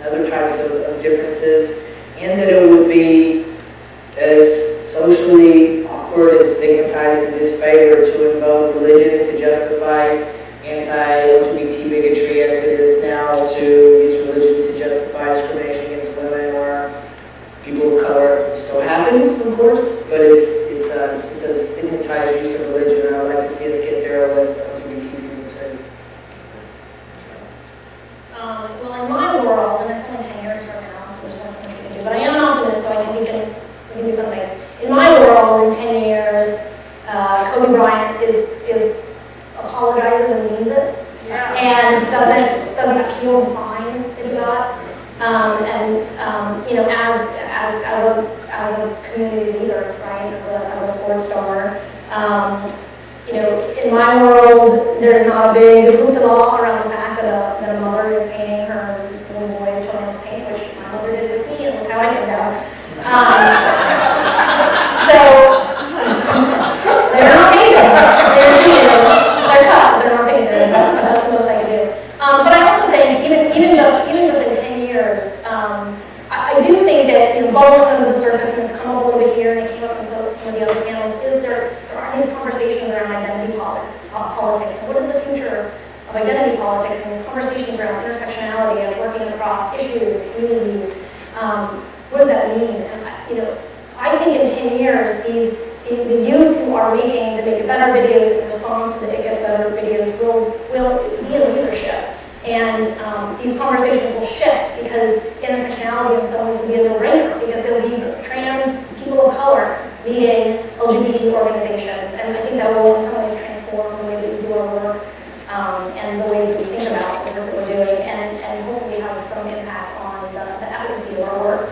other types of differences, and that it would be as socially awkward and stigmatized and disfavored to invoke religion to justify anti-LGBT bigotry as it is now to use religion to justify discrimination against women or people of color. It still happens, of course, but it's a stigmatized use of religion, and I'd like to see us get there with LGBT people too. Well, in my world, and it's only 10 years from now, so there's not so much we can do, but I am an optimist, so I think we can do some things. In my world, in 10 years, Kobe Bryant is apologizes and means it. Yeah. and doesn't appeal fine, if not. You know, as a community leader, right, as a sports star, you know, in my world, there's not a big hoopla around the fact that a mother is painting her little boy's toenails paint, which my mother did with me, and look how I turned out. So they're not painted. They're cheated. They're cut. They're not painted. That's the most I can do. But I also think even just in 10 years, I do think that, you know, bubbling under the surface, and it's come up a little bit here, and it came up in some of the other panels, is there are these conversations around identity politics, and what is the future of identity politics, and these conversations around intersectionality and working across issues and communities. What does that mean? And you know, I think in 10 years, the youth who are making the Make It Better videos in response to the It Gets Better videos will be in leadership. And these conversations will shift because intersectionality in some ways will be a no-brainer, because there'll be trans people of color leading LGBT organizations. And I think that will in some ways transform the way that we do our work and the ways that we think about the work that we're doing, and hopefully have some impact on the efficacy of our work.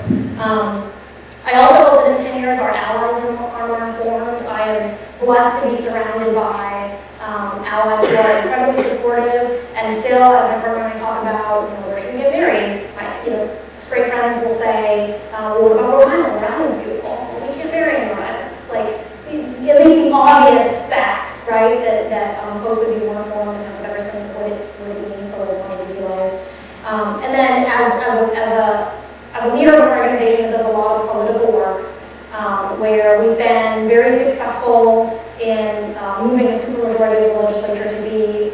I also hope that in 10 years our allies are more informed. I am blessed to be surrounded by allies who are incredibly supportive, and still, as my partner and I talk about, you know, where should we get married? You know, straight friends will say, well, what about Rhode Island? Rhode Island's beautiful. Well, we can't marry in Rhode Island. Like, at least the obvious facts, right, that folks would be more informed and have a better sense of what it means to live an LGBT life. And then as a leader of an organization that does a lot of political work, where we've been very successful in moving a supermajority of the legislature to be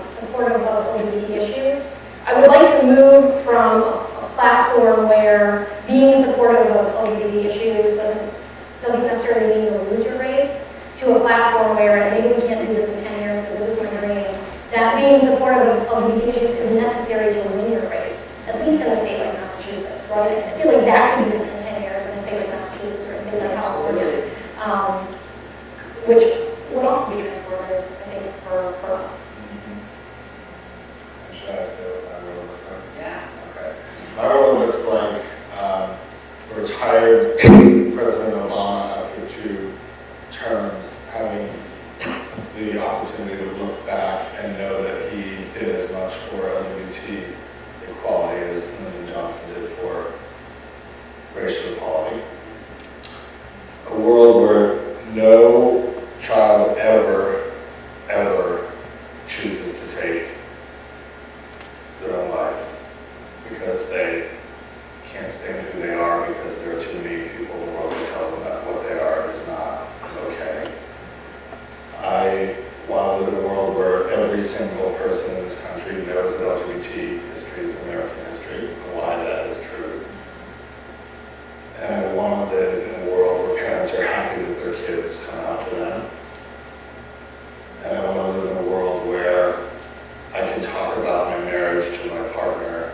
supportive of LGBT issues, I would like to move from a platform where being supportive of LGBT issues doesn't necessarily mean you'll lose your race, to a platform where, and maybe we can't do this in 10 years, but this is my dream, that being supportive of LGBT issues is necessary to win your race, at least in a state like Massachusetts, right? I feel like that could be different in 10 years in a state like Massachusetts or a state like California, which would also be transformative, I think, for us. Should I stay with my role? Yeah. Okay. My role looks like retired President Obama after 2 terms, having the opportunity to look back and know that he did as much for LGBT equality as Lyndon Johnson did for racial equality. A world where no child ever chooses to take their own life because they can't stand who they are, because there are too many people in the world who tell them that what they are is not okay. I want to live in a world where every single person in this country knows that LGBT history is American history and why that is true. And I want to live in a world where parents are happy that their kids come out to them. And I want to live in a world where I can talk about my marriage to my partner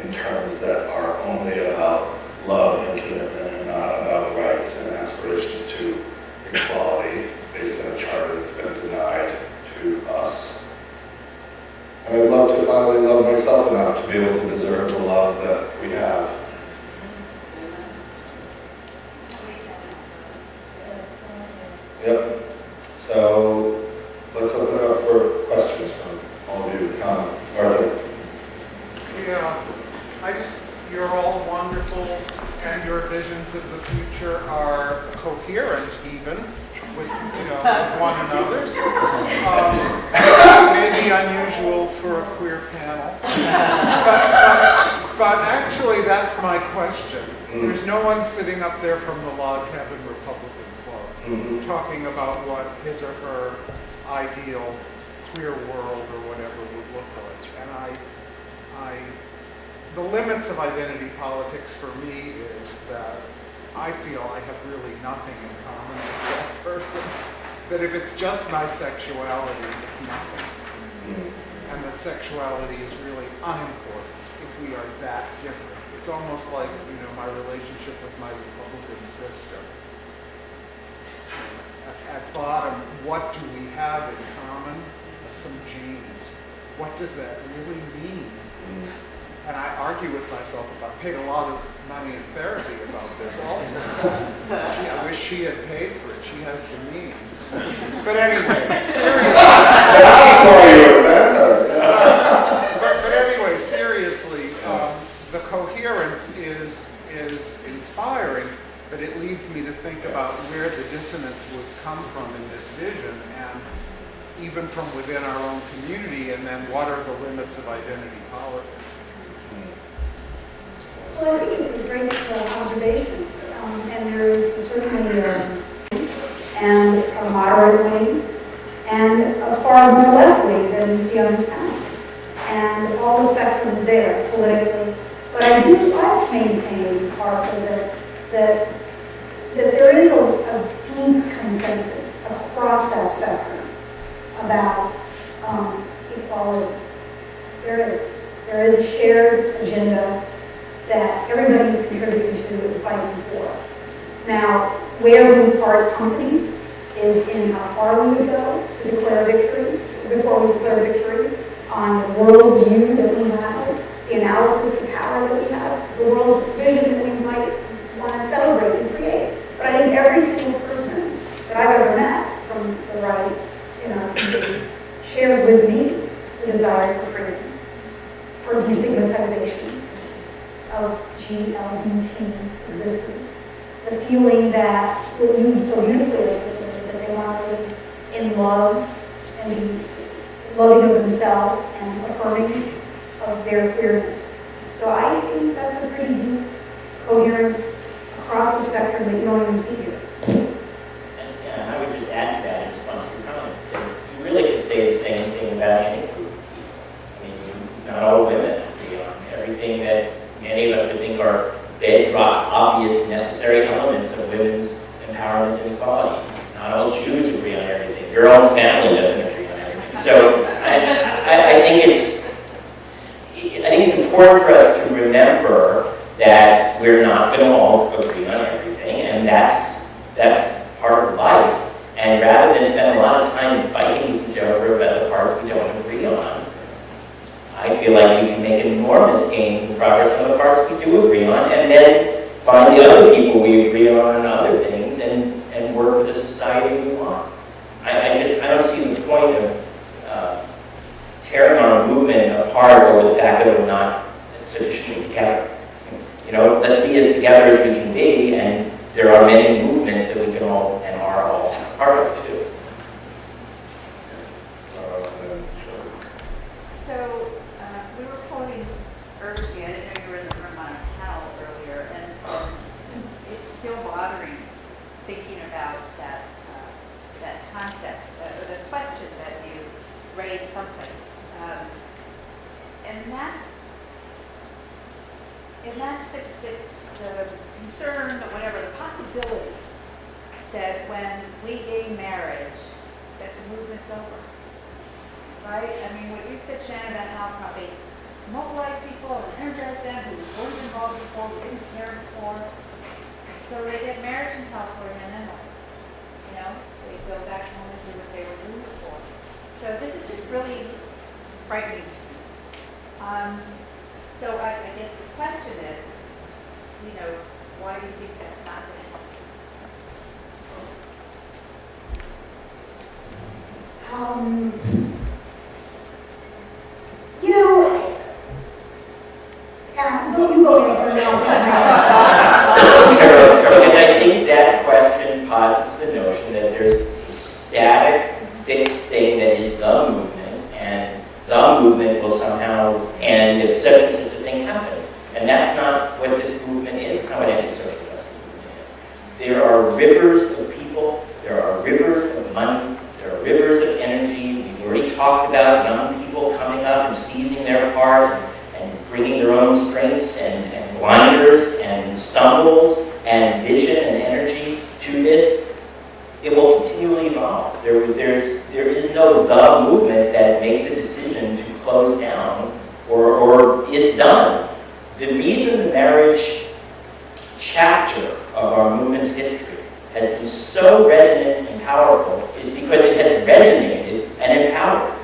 in terms that are only about love and commitment and not about rights and aspirations to equality based on a charter that's been denied to us. And I'd love to finally love myself enough to be able to deserve the love that we have. Yep. So let's open it up for questions from all of you. Comments. Arthur. Yeah, you're all wonderful, and your visions of the future are coherent even with, with one another's. Maybe unusual for a queer panel. But actually, that's my question. There's no one sitting up there from the Log Cabin Republican Club talking about what his or her ideal queer world or whatever would look like. And the limits of identity politics for me is that I feel I have really nothing in common with that person. That if it's just my sexuality, it's nothing. And that sexuality is really unimportant if we are that different. It's almost like, my relationship with my Republican sister. At bottom, what do we have in common? Some genes. what does that really mean? And I argue with myself. I paid a lot of money in therapy about this also. I wish she had paid for it. She has the means. But anyway, seriously. But anyway, seriously, the coherence is inspiring, but it leads me to think about where the dissonance would come from in this vision, and even from within our own community, and then what are the limits of identity politics? Well, I think it's a great observation, and there is certainly and a moderate wing and a far more left wing than you see on this panel. And all the spectrum is there politically. But I do maintain, Arthur, that there is a deep consensus across that spectrum about equality. There is a shared agenda that everybody's contributing to and fighting for. Now, where we part company is in how far we would go to declare victory, before we declare victory, on the world view that we have, the analysis of power that we have, the world vision that we might want to celebrate and create. But I think every single person that I've ever met from the right in our community shares with me the desire for freedom, for destigmatization of GLBT existence. The feeling that, what you so beautifully articulated, that they want to live in love and be loving of themselves and affirming of their queerness. So I think that's a pretty deep coherence across the spectrum that you don't even see here. And I would just add to that in response to your comment, that you really could say the same thing about any group of people. I mean, not all women agree on everything that many of us would think are bedrock, obvious, necessary elements of women's empowerment and equality. Not all Jews agree on everything. Your own family doesn't agree on everything. So I think it's important for us to remember that we're not going to all agree on everything, and that's part of life. And rather than spend a lot of time fighting with each other about the parts we don't agree on, I feel like we can make enormous gains and progress on the parts we do agree on, and then find the other people we agree on other things, and work for the society we want. I don't see the point of tearing our movement apart over the fact that we're not sufficiently together. You know, let's be as together as we can be, and there are many movements that we can all and are all part of too. So we were quoting Urshi. I didn't know you were in the room on a panel earlier, and it's still bothering thinking about that concept, or the question that you raised someplace. And that's the concern, or whatever, the possibility that when we gain marriage, that the movement's over. Right? I mean, what you said, Shannon, about how probably mobilize people and energize them who weren't involved before, who didn't care before. So they get marriage in California, and then what? You know, they go back home and do what they were doing before. So this is just really frightening to me. So I guess the question is, you know, why do you think that's not going to happen? You know, you go answer now. Because I think that question posits the notion that there's a static, fixed thing that is the movement, and the movement will somehow end if such and such a thing happens. And that's not what this movement is. It's not what any social justice movement is. There are rivers of people. There are rivers of money. There are rivers of energy. We've already talked about young people coming up and seizing their part and bringing their own strengths and blinders and stumbles and vision and energy to this. It will continually evolve. There is no the movement that makes a decision to close down or is done. The reason the marriage chapter of our movement's history has been so resonant and powerful is because it has resonated and empowered.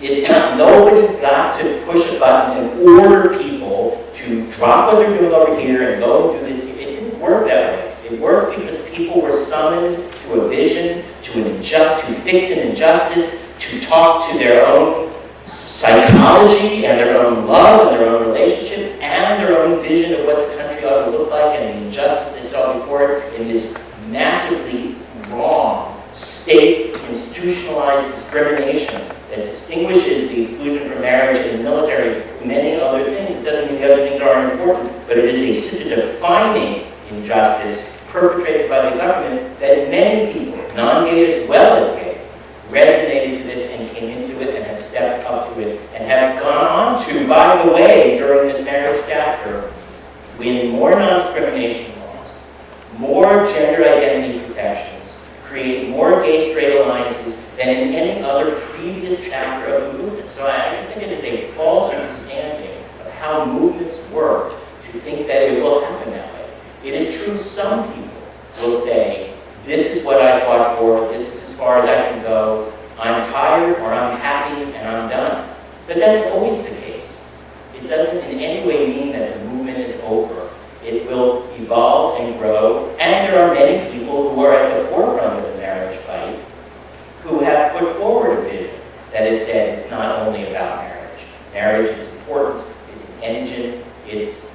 It's not, nobody got to push a button and order people to drop what they're doing over here and go and do this. It didn't work that way. It worked because people were summoned to a vision, to fix an injustice, to talk to their own psychology and their own love and their own relationships and their own vision of what the country ought to look like and the injustice they saw before it in this massively wrong state institutionalized discrimination that distinguishes the exclusion from marriage in the military from many other things. It doesn't mean the other things aren't important, but it is a defining injustice perpetrated by the government that many people, non-gay as well as gay, resonated to this and came into it and have stepped up to it and have gone on to, by the way, during this marriage chapter, win more non-discrimination laws, more gender identity protections, create more gay-straight alliances than in any other previous chapter of the movement. So I just think it is a false understanding of how movements work to think that it will happen that way. It is true some people will say, this is what I fought for, this is as far as I can go, I'm tired or I'm happy and I'm done. But that's always the case. It doesn't in any way mean that the movement is over. It will evolve and grow, and there are many people who are at the forefront of the marriage fight who have put forward a vision that has said it's not only about marriage. Marriage is important, it's an engine, it's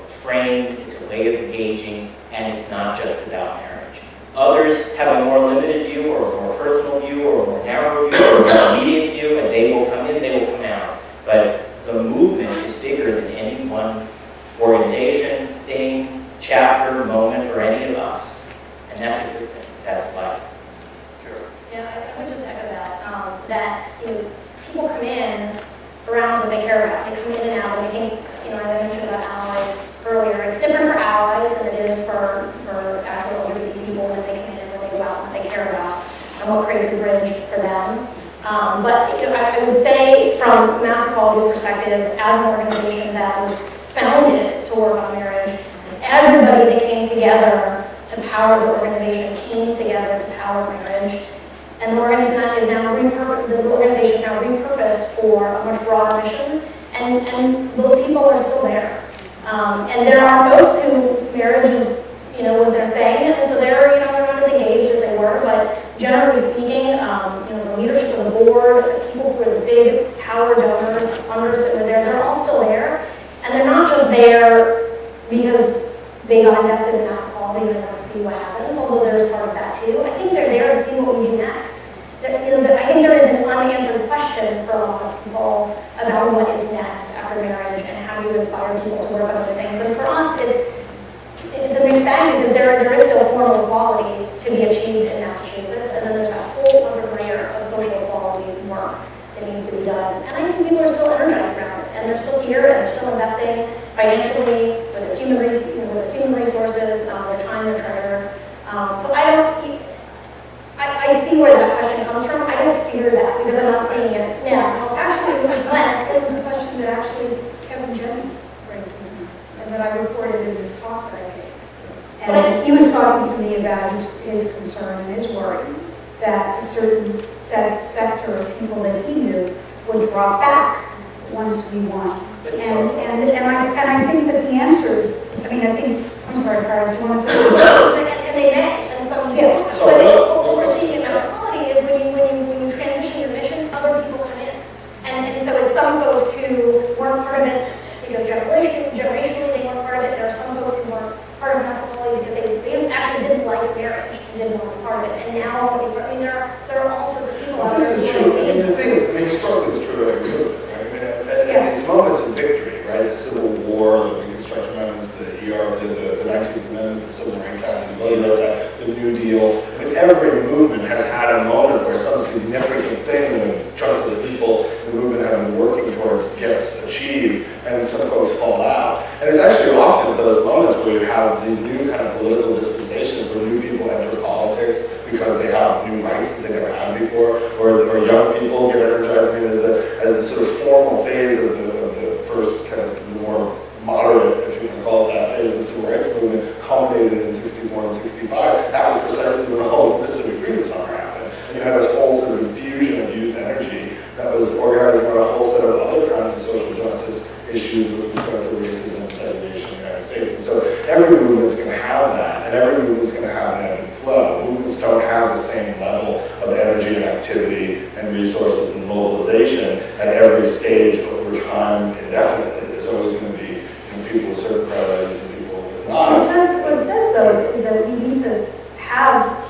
framed, it's a way of engaging, and it's not just about marriage. Others have a more limited view or a more personal view or a more narrow view or a more immediate view, and they will come in, they will come out. But the movement is bigger than any one organization, thing, chapter, moment, or any of us. And that's a good thing. That's life. Yeah, I would just echo that. That people come in around what they care about. They come in and out, and I think, as I mentioned about allies earlier, it's different for allies than it is for actual LGBT people when they come in and when they go out, what they care about, and what creates a bridge for them. But I would say from Mass Equality's perspective, as an organization that was founded to work on marriage, everybody that came together to power the organization came together to power marriage. And the organization is now repurposed for a much broader mission, and those people are still there. And there are folks who marriage is, was their thing, and so they're not as engaged as they were. But generally speaking, the leadership of the board, the people who were the big power donors, the funders that were there, they're all still there, and they're not just there because they got invested in Mass Equality and they want to see what happens, although there's part of that too. I think they're there to see what we do next. I think there is an unanswered question for a lot of people about what is next after marriage and how you inspire people to work on other things. And for us, it's a mixed bag because there is still formal equality to be achieved in Massachusetts, and then there's that whole other layer of social equality work that needs to be done. And I think people are still energized around it, and they're still here, and they're still investing financially with their human resources, their time, their treasure. So I see where that question comes from. I don't fear that because I'm not seeing it. Yeah. Actually, it was a question that actually Kevin Jennings raised with me, and that I reported in this talk that I gave. And he was talking to me about his concern and his worry that a certain sector of people that he knew would drop back once we won. And I think that the answers, I'm sorry, Carl, do you want to finish? And they may, and some do. Yeah. But what we're seeing in Mass Equality is when you transition your mission, other people come in. And so it's some folks who weren't part of it because generationally they weren't part of it. There are some folks who weren't part of Mass Equality because they actually didn't like marriage and didn't want to be part of it. And now, there are all sorts of people out there. This is true. The thing is, historically it's true of every movement. At these moments of victory, right? The Civil War, the Reconstruction Amendments, the 19th Amendment, the Civil Rights Act, the Voting Rights Act, the New Deal. Every movement has had a moment where some significant thing that a chunk of the people the movement have been working towards gets achieved, and some folks fall out. And it's actually often at those moments where you have these new kind of political dispensations where new people enter politics because they have new rights that they never had before, or young people get energized. As the sort of formal phase of the first kind of the more moderate, if you want to call it that, phase of the civil rights movement culminated in 64 and 65. That was precisely when the whole Mississippi Freedom Summer happened. And you had this whole sort of infusion of youth energy are a whole set of other kinds of social justice issues with respect to racism and segregation in the United States. And so every movement's going to have that, and every movement's going to have an ebb and flow. Movements don't have the same level of energy and activity and resources and mobilization at every stage over time indefinitely. There's always going to be people with certain priorities and people with not. What it says, though, is that we need to have,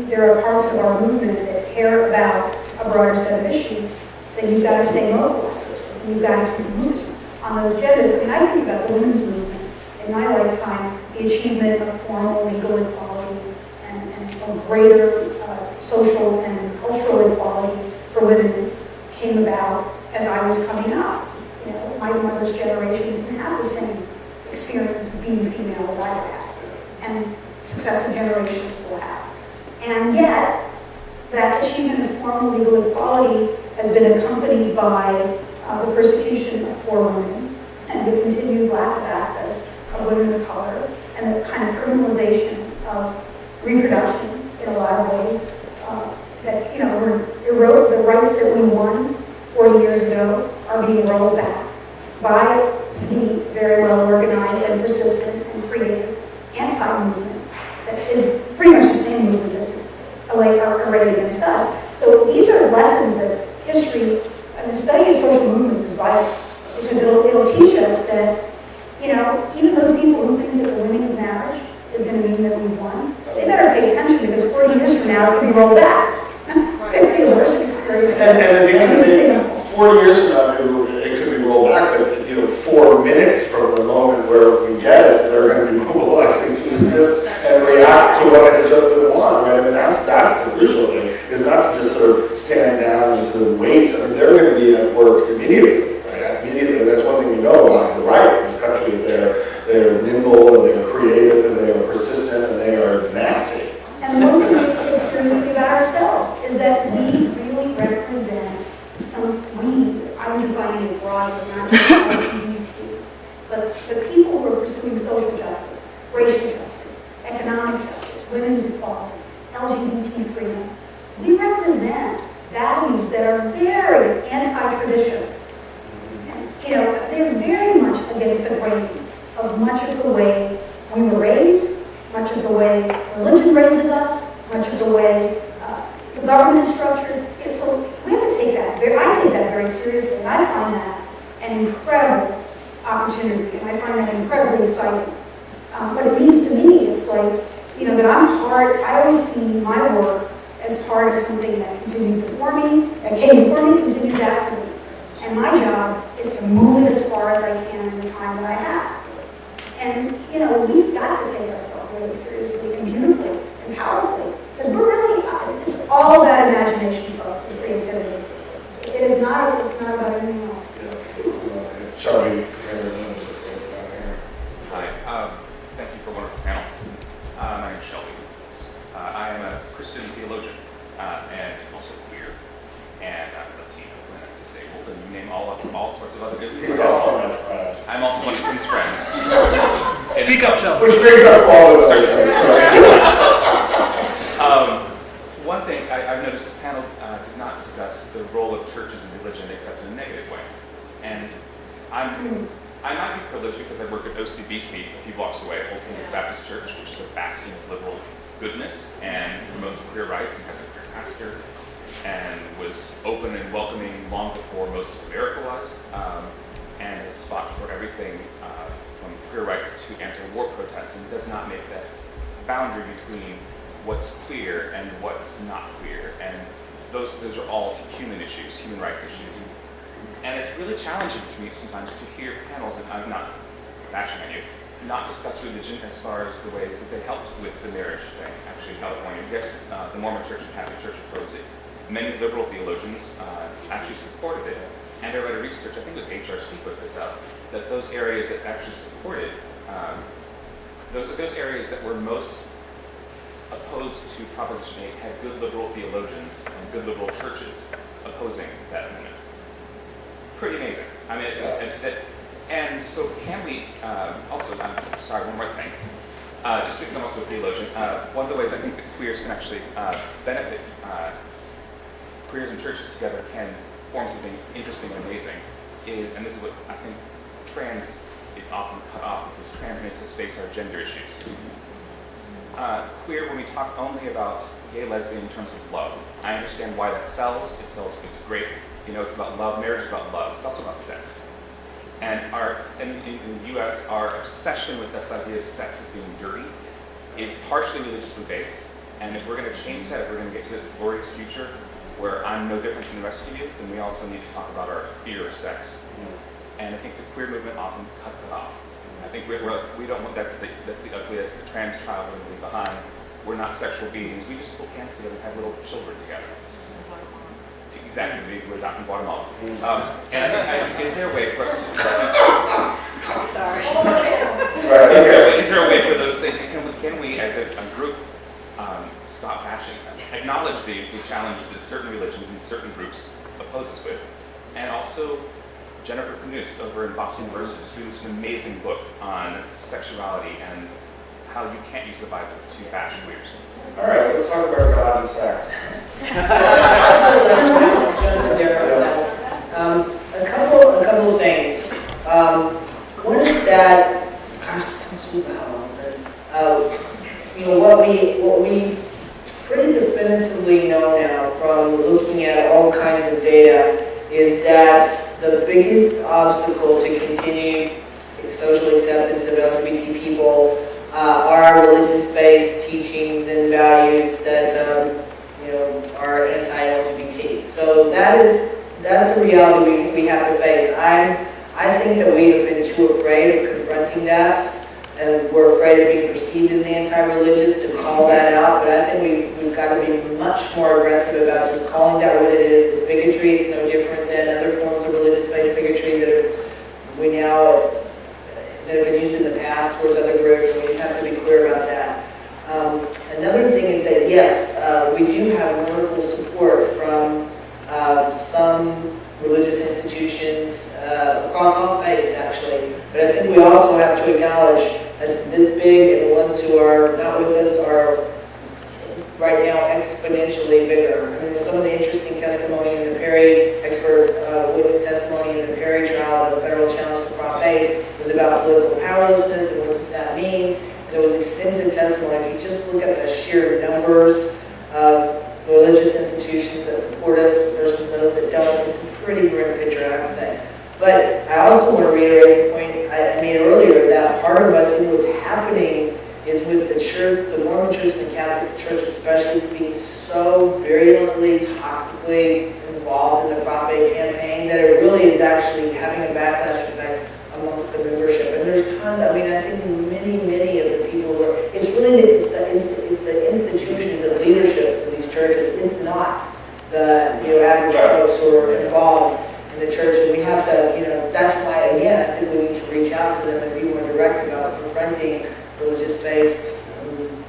there are parts of our movement that care about a broader set of issues, then you've got to stay mobilized. And you've got to keep moving on those agendas. I mean, I think about the women's movement in my lifetime, the achievement of formal legal equality and a greater social and cultural equality for women came about as I was coming up. You know, my mother's generation didn't have the same experience of being female that I've had, and successive generations will have. And yet, that achievement of formal legal equality has been accompanied by the persecution of poor women and the continued lack of access of women of color and the kind of criminalization of reproduction in a lot of ways that, you know, erode the rights that we won 40 years ago are being rolled back by the very well organized and persistent and creative anti-movement that is pretty much the same movement as arrayed against us. So these are lessons that history and the study of social movements is vital, because it'll teach us that, you know, even those people who think that the winning of marriage is going to mean that we won, they better pay attention, because 40 years from now it could be rolled back. It's the worst experience. And at the end of the day, 40 years from now, it could be rolled back, but, you know, 4 minutes from the moment where we get it, they're going to be mobilizing to assist and react to what has just been won, right? I mean, that's the crucial thing, is not to just sort of stand down and sort of wait. I mean, they're going to be at work immediately, right? Immediately. That's one thing we know about the right in this country, is they're nimble, and they're creative, and they are persistent, and they are nasty. And the one thing we have to take seriously about ourselves is that we really represent I'm defining it broadly, not just LGBT, but people who are pursuing social justice, racial justice, economic justice, women's equality, LGBT freedom. We represent values that are very anti-traditional. You know, they're very much against the grain of much of the way we were raised, much of the way religion raises us, much of the way the government is structured. You know, so we have to take that. I take that very seriously, and I find that an incredible opportunity, and I find that incredibly exciting. What it means to me, it's like, you know, that I always see my work as part of something that continued before me, that came before me, continues after me. And my job is to move it as far as I can in the time that I have. And, you know, we've got to take ourselves really seriously and beautifully and powerfully. Because we're really, it's all about imagination, folks, and creativity. It's not about anything else. Yeah. Charlie, Hi, thank you for a wonderful panel. My name is Shelby. I am a Christian theologian and also queer, and I'm Latino and I'm disabled, and you name all sorts of other businesses. he's also my friend. I'm also one of Tim's friends. Speak up, Shelby. Which brings up all those other things. One thing I've noticed, this panel does not discuss the role of churches in religion except in a negative way. And I might be privileged because I work at OCBC a few blocks away, Old Kingdom Baptist Church, which is a bastion of liberal goodness and promotes queer rights and has a queer pastor, and was open and welcoming long before most of America was, and is a spot for everything from queer rights to anti-war protests, and does not make that boundary between what's queer and what's not queer, and those are all human issues, human rights issues. And it's really challenging to me sometimes to hear panels, and I'm not bashing on you, not discuss religion as far as the ways that they helped with the marriage thing. Actually, in California, yes, the Mormon Church and Catholic Church opposed it. Many liberal theologians actually supported it, and I read a research, I think it was HRC put this up, that those areas that actually supported, those areas that were most opposed to Proposition 8 had good liberal theologians and good liberal churches opposing that amendment. Pretty amazing. I mean, and so can we also, I'm sorry, one more thing. Just because I'm also a theologian, one of the ways I think that queers can actually benefit queers and churches together can form something interesting and amazing is, and this is what I think trans is often cut off, because trans makes us face our gender issues. Queer, when we talk only about gay, lesbian in terms of love, I understand why that sells. It sells, it's great. You know, it's about love. Marriage is about love. It's also about sex. And in the U.S., our obsession with this idea of sex as being dirty is partially religiously based. And if we're going to change that, if we're going to get to this glorious future where I'm no different than the rest of you, then we also need to talk about our fear of sex. And I think the queer movement often cuts it off. I think we don't want, that's the ugly, that's the trans child we're going to leave behind. We're not sexual beings. We just hold hands together and have little children together. Exactly, we're not in Guatemala. And I think, is there a way for us to... Sorry. Is there a way for those things, can we as a group stop bashing them? Acknowledge the challenges that certain religions and certain groups oppose us with. And also, Jennifer Knust over in Boston University is doing an amazing book on sexuality and how you can't use the Bible to bash queers. All right, let's talk about God and sex. A couple of things. One is that, gosh, this sounds so loud. What we pretty definitively know now from looking at all kinds of data is that the biggest obstacle to continued social acceptance of LGBT people are religious-based teachings and values that are anti-LGBT. So that's a reality we have to face. I think that we have been too afraid of confronting that, and we're afraid of being perceived as anti-religious to call that out. But I think we've got to be much more aggressive about just calling that what it is. It's bigotry. It's no different than other forms of religious-based bigotry that have been used in the past towards other groups, and we just have to be clear about that. Another thing is that, yes, we do have wonderful support from some religious institutions across all faiths, actually. But I think we also have to acknowledge that it's this big, and the ones who are not with us are right now exponentially bigger. I mean, some of the interesting testimony in the Perry, expert witness testimony in the Perry trial, the federal challenge to Prop 8, was about political powerlessness and what does that mean. And there was extensive testimony. If you just look at the sheer numbers of religious institutions that support us versus those that don't, it's a pretty grim picture, I would say. But I also want to reiterate the point I made earlier, that part of I think what's happening is with the church, the Mormon church and the Catholic church especially, being so virulently, toxically involved in the Prop 8 campaign that it really is actually having a backlash effect amongst the membership. And there's tons, I think many of the people who are, it's the institutions and leaderships of these churches. It's not the average folks who are involved in the church. And we have to, that's why, again, I think we need to reach out to them and be more direct about confronting religious-based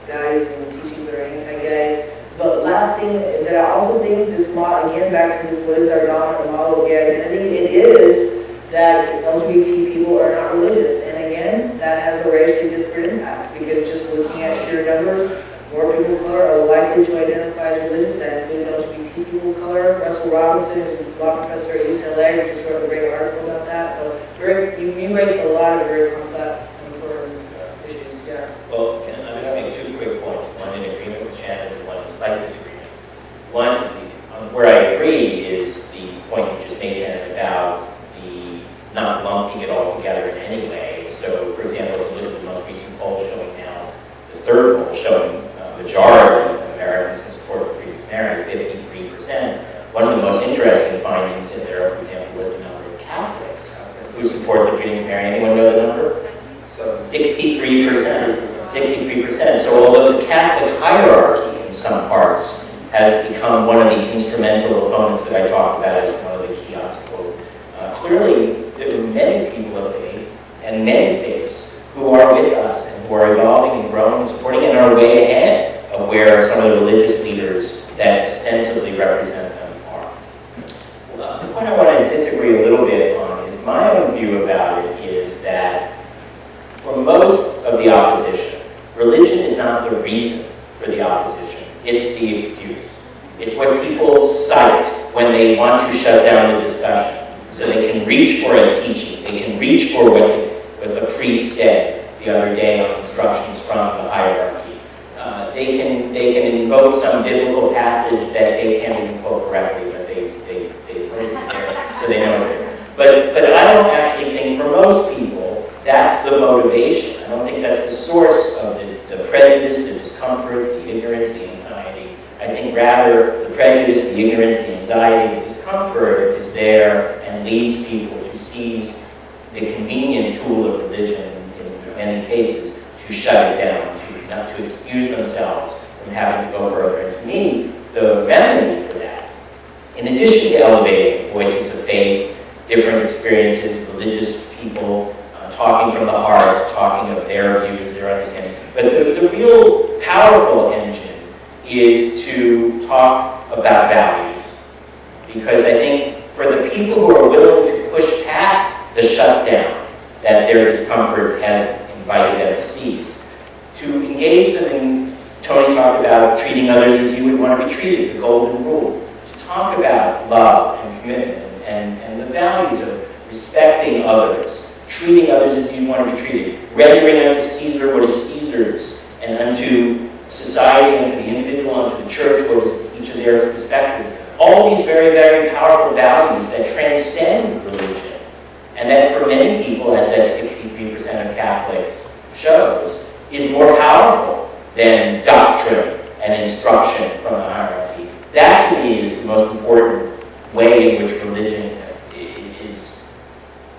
values and teachings that are anti-gay. But last thing that I also think this model, again back to this, what is our dominant model of gay identity? It is that LGBT people are not religious. And again, that has a racially disparate impact, because just looking at sheer numbers, more people of color are likely to identify as religious. That includes LGBT people of color. Russell Robinson is a law professor at UCLA, who just wrote a great article about that. So you raised a lot of very complex and important issues. Yeah. Well, can I just make 2 quick points? One in agreement with Shannon and one in slight disagreement. One, where I agree is the point you just made, Shannon, about the not lumping it all together in any way. So, for example, if you look at the most recent poll showing now, the third poll showing majority of Americans in support of free marriage, 53%. One of the most interesting findings in there, for example, was the number of Catholics who support the freedom of marriage. Anyone know the number? 63%. 63%. So although the Catholic hierarchy in some parts has become one of the instrumental opponents that I talked about as one of the key obstacles, clearly there are many people of faith and many faiths who are with us and who are evolving and growing and supporting and are way ahead of where some of the religious leaders that ostensibly represent them are. The point I want to disagree a little bit on is my own view about it is that for most of the opposition, religion is not the reason for the opposition, it's the excuse. It's what people cite when they want to shut down the discussion. So they can reach for a teaching. They can reach for what the priest said the other day on instructions from the hierarchy. They can invoke some biblical passage that they can't even quote correctly, but they focus there, so they know it's there. But I don't actually think for most people that's the motivation. I don't think that's the source of the prejudice, the discomfort, the ignorance, the anxiety. I think rather the prejudice, the ignorance, the anxiety, the discomfort is there and leads people to seize the convenient tool of religion in many cases to shut it down, to excuse themselves from having to go further. And to me, the remedy for that, in addition to elevating voices of faith, different experiences, religious people, talking from the heart, talking of their views, their understanding, but the real powerful engine is to talk about values. Because I think for the people who are willing to push past the shutdown that their discomfort has invited them to seize, to engage them in, Tony talked about treating others as you would want to be treated, the golden rule, to talk about love and commitment and the values of respecting others, treating others as you want to be treated, rendering unto Caesar what is Caesar's, and unto society, unto the individual, unto the church what is each of their perspectives. All these very, very powerful values that transcend religion, and that for many people, as that 63% of Catholics shows, is more powerful than doctrine and instruction from the hierarchy. That, to me, is the most important way in which religion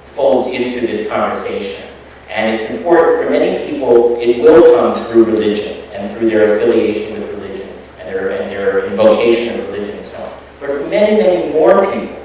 folds into this conversation. And it's important for many people, it will come through religion and through their affiliation with religion and their invocation of religion and so on. But for many, many more people,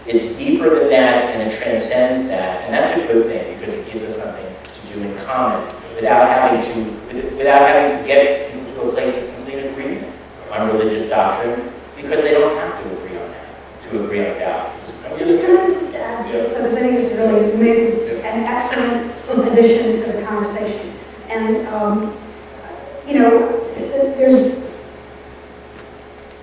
it's deeper than that and it transcends that. And that's a good thing because it gives us something to do in common without having to get people to a place of complete agreement on religious doctrine, because they don't have to agree on that, to agree on values. Can I just add to this, though, because I think it's really made an excellent addition to the conversation. And, you know,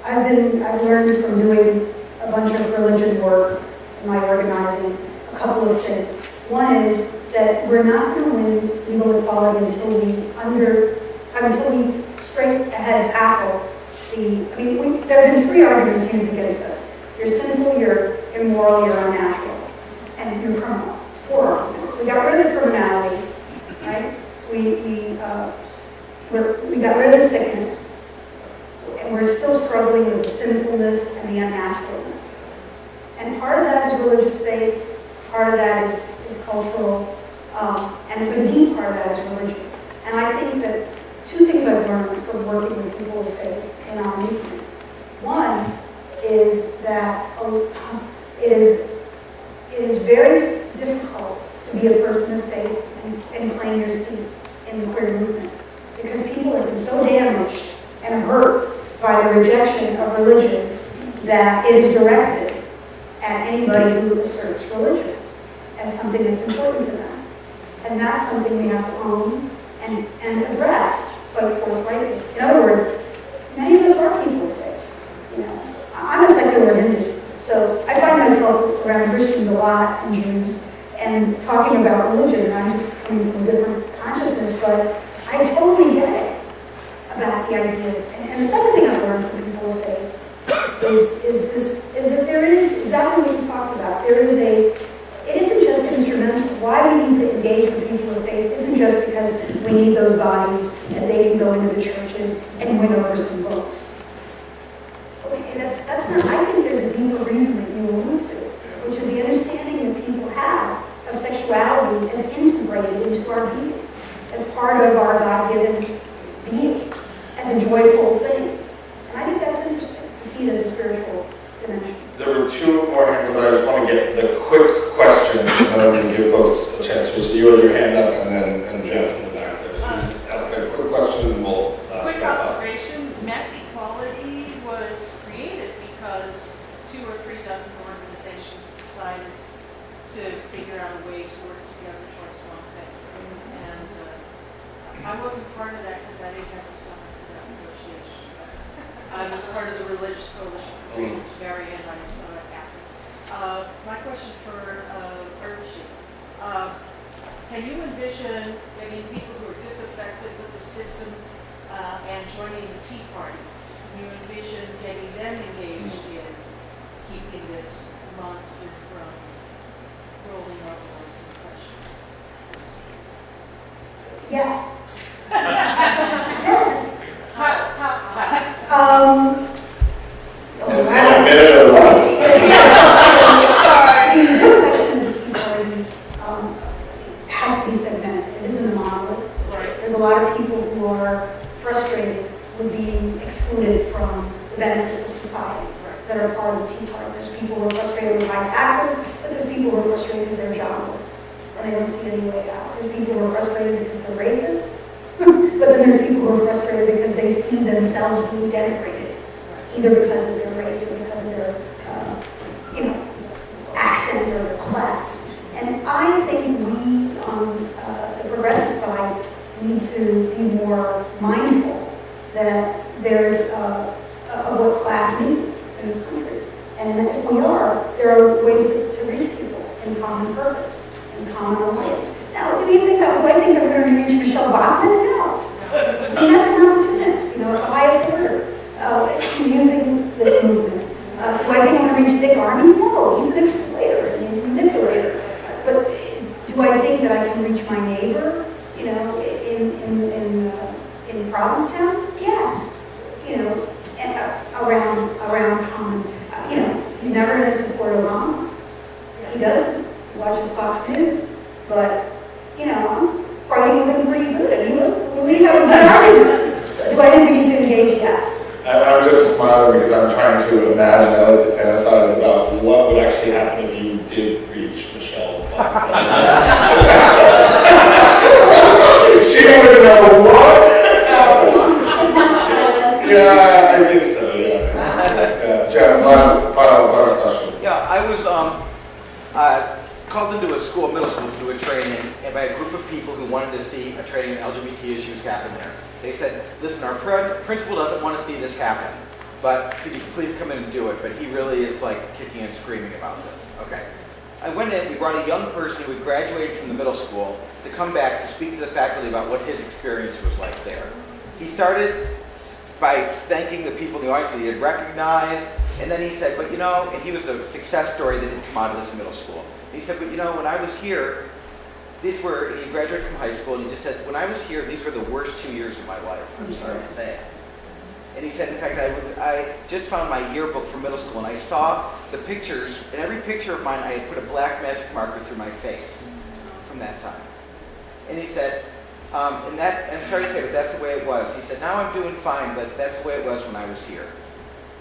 I've learned from doing a bunch of religion work in my organizing a couple of things. One is that we're not going to win legal equality until we straight ahead tackle there have been three arguments used against us. You're sinful, you're immoral, you're unnatural, and you're criminal. 4 arguments. We got rid of the criminality, right? We got rid of the sickness, and we're still struggling with the sinfulness and the unnaturalness. And part of that is religious-based, part of that is cultural, but a deep part of that is religion. And I think that 2 things I've learned from working with people of faith in our movement. One is that it is very difficult to be a person of faith and claim your seat in the queer movement, because people have been so damaged and hurt by the rejection of religion that it is directed at anybody who asserts religion as something that's important to them. And that's something we have to own and address quite forthrightly. In other words, many of us are people of faith. You know, I'm a secular Hindu, so I find myself around Christians a lot and Jews, and talking about religion, and I'm just coming from a different consciousness, but I totally get it about the idea. And the second thing I've learned from people of faith is that there is exactly what you talked about. It isn't just instrumental. Why we need to engage with people of faith isn't just because we need those bodies and they can go into the churches and win over some votes. Okay, that's not, I think there's a deeper reason that you allude to, which is the understanding that people have of sexuality as integrated into our being, as part of our God-given being, as a joyful thing. And I think that's interesting, to see it as a spiritual dimension. There were 2 more hands up, but I just want to get the quick questions, and then I'm going to give folks a chance. So you have your hand up, and Jeff in the back there. So you just ask a quick question, and we'll ask quick about observation, mass equality was created because 2 or 3 dozen organizations decided to figure out a way to work together towards one thing. And I wasn't part of that because I didn't have the stomach for that negotiation. I was part of the religious coalition for Mm. very anti-Catholic. My question for Urvashi. Can you envision getting people who are disaffected with the system and joining the Tea Party? Can you envision getting them engaged in keeping this monster from rolling over those impressions? Yes. Yes. How? In a minute or less. Sorry. This question is important. Has to be segmented. It isn't a monolith. Right. There's a lot of people who are frustrated with being excluded from the benefits of society that are part of the Tea Party. There's people who are frustrated with high taxes, but there's people who are frustrated because they're jobless and they don't see any way out. There's people who are frustrated because they're racist, but then there's people who are frustrated because they see themselves being denigrated, either because of their race or because of their, accent or their class. And I think we, on the progressive side, need to be more mindful that there's what class means in this country. And if we are, there are ways to reach people in common purpose, in common alliance. Now, do I think I'm going to reach Michelle Bachmann? No. I mean, that's an opportunist, at the highest order. She's using this movement. Do I think I'm going to reach Dick Armey? No, he's an exploiter and a manipulator. But do I think that I can reach my neighbor, in Provincetown? Yes. And around common. He's never going to support Obama. He doesn't. He watches Fox News. But, I'm fighting with him pretty good. And he listens. We have a good argument. Do I think we need to engage? Yes. I'm just smiling because I'm trying to imagine, I like to fantasize about what would actually happen if you did reach Michelle Bachmann. She wouldn't know what. Yeah, I think so, yeah. Jeff, final question. Yeah, I was called into a school, middle school, to do a training by a group of people who wanted to see a training on LGBT issues happen there. They said, listen, our principal doesn't want to see this happen, but could you please come in and do it? But he really is like kicking and screaming about this. Okay. I went in, we brought a young person who had graduated from the middle school to come back to speak to the faculty about what his experience was like there. He started by thanking the people in the audience that he had recognized, and then he said, but and he was a success story that didn't come out of this middle school. He said, but when I was here, he graduated from high school, and he just said, when I was here, these were the worst 2 years of my life. I'm sorry to say it. And he said, in fact, I just found my yearbook from middle school, and I saw the pictures, and every picture of mine, I had put a black magic marker through my face from that time. And he said, I'm sorry to say, but that's the way it was. He said, now I'm doing fine, but that's the way it was when I was here.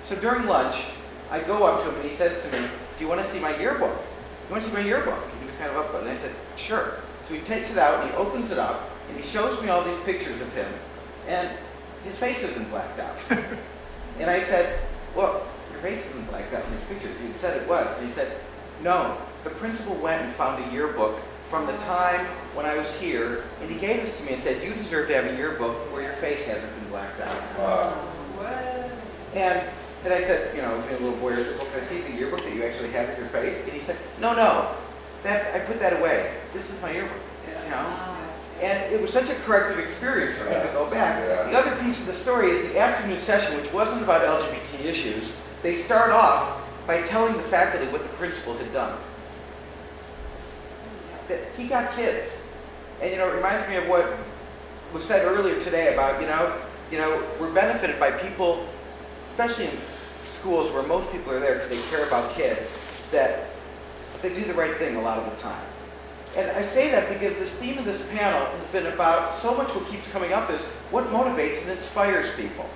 So during lunch, I go up to him, and he says to me, do you want to see my yearbook? You want to see my yearbook? And he was kind of up, and I said, sure. So he takes it out, and he opens it up, and he shows me all these pictures of him, and his face isn't blacked out. And I said, well, your face isn't blacked out in these pictures. You said it was. And he said, no, the principal went and found a yearbook from the time when I was here, and he gave this to me and said, you deserve to have a yearbook where your face hasn't been blacked out. Wow. And I said, I was being a little voyeur, well, can I see the yearbook that you actually have with your face? And he said, no, I put that away. This is my yearbook, And it was such a corrective experience for me to go back. Yeah. The other piece of the story is the afternoon session, which wasn't about LGBT issues. They start off by telling the faculty what the principal had done. That he got kids. And it reminds me of what was said earlier today about, we're benefited by people, especially in schools where most people are there because they care about kids, that they do the right thing a lot of the time. And I say that because this theme of this panel has been about, so much what keeps coming up is what motivates and inspires people.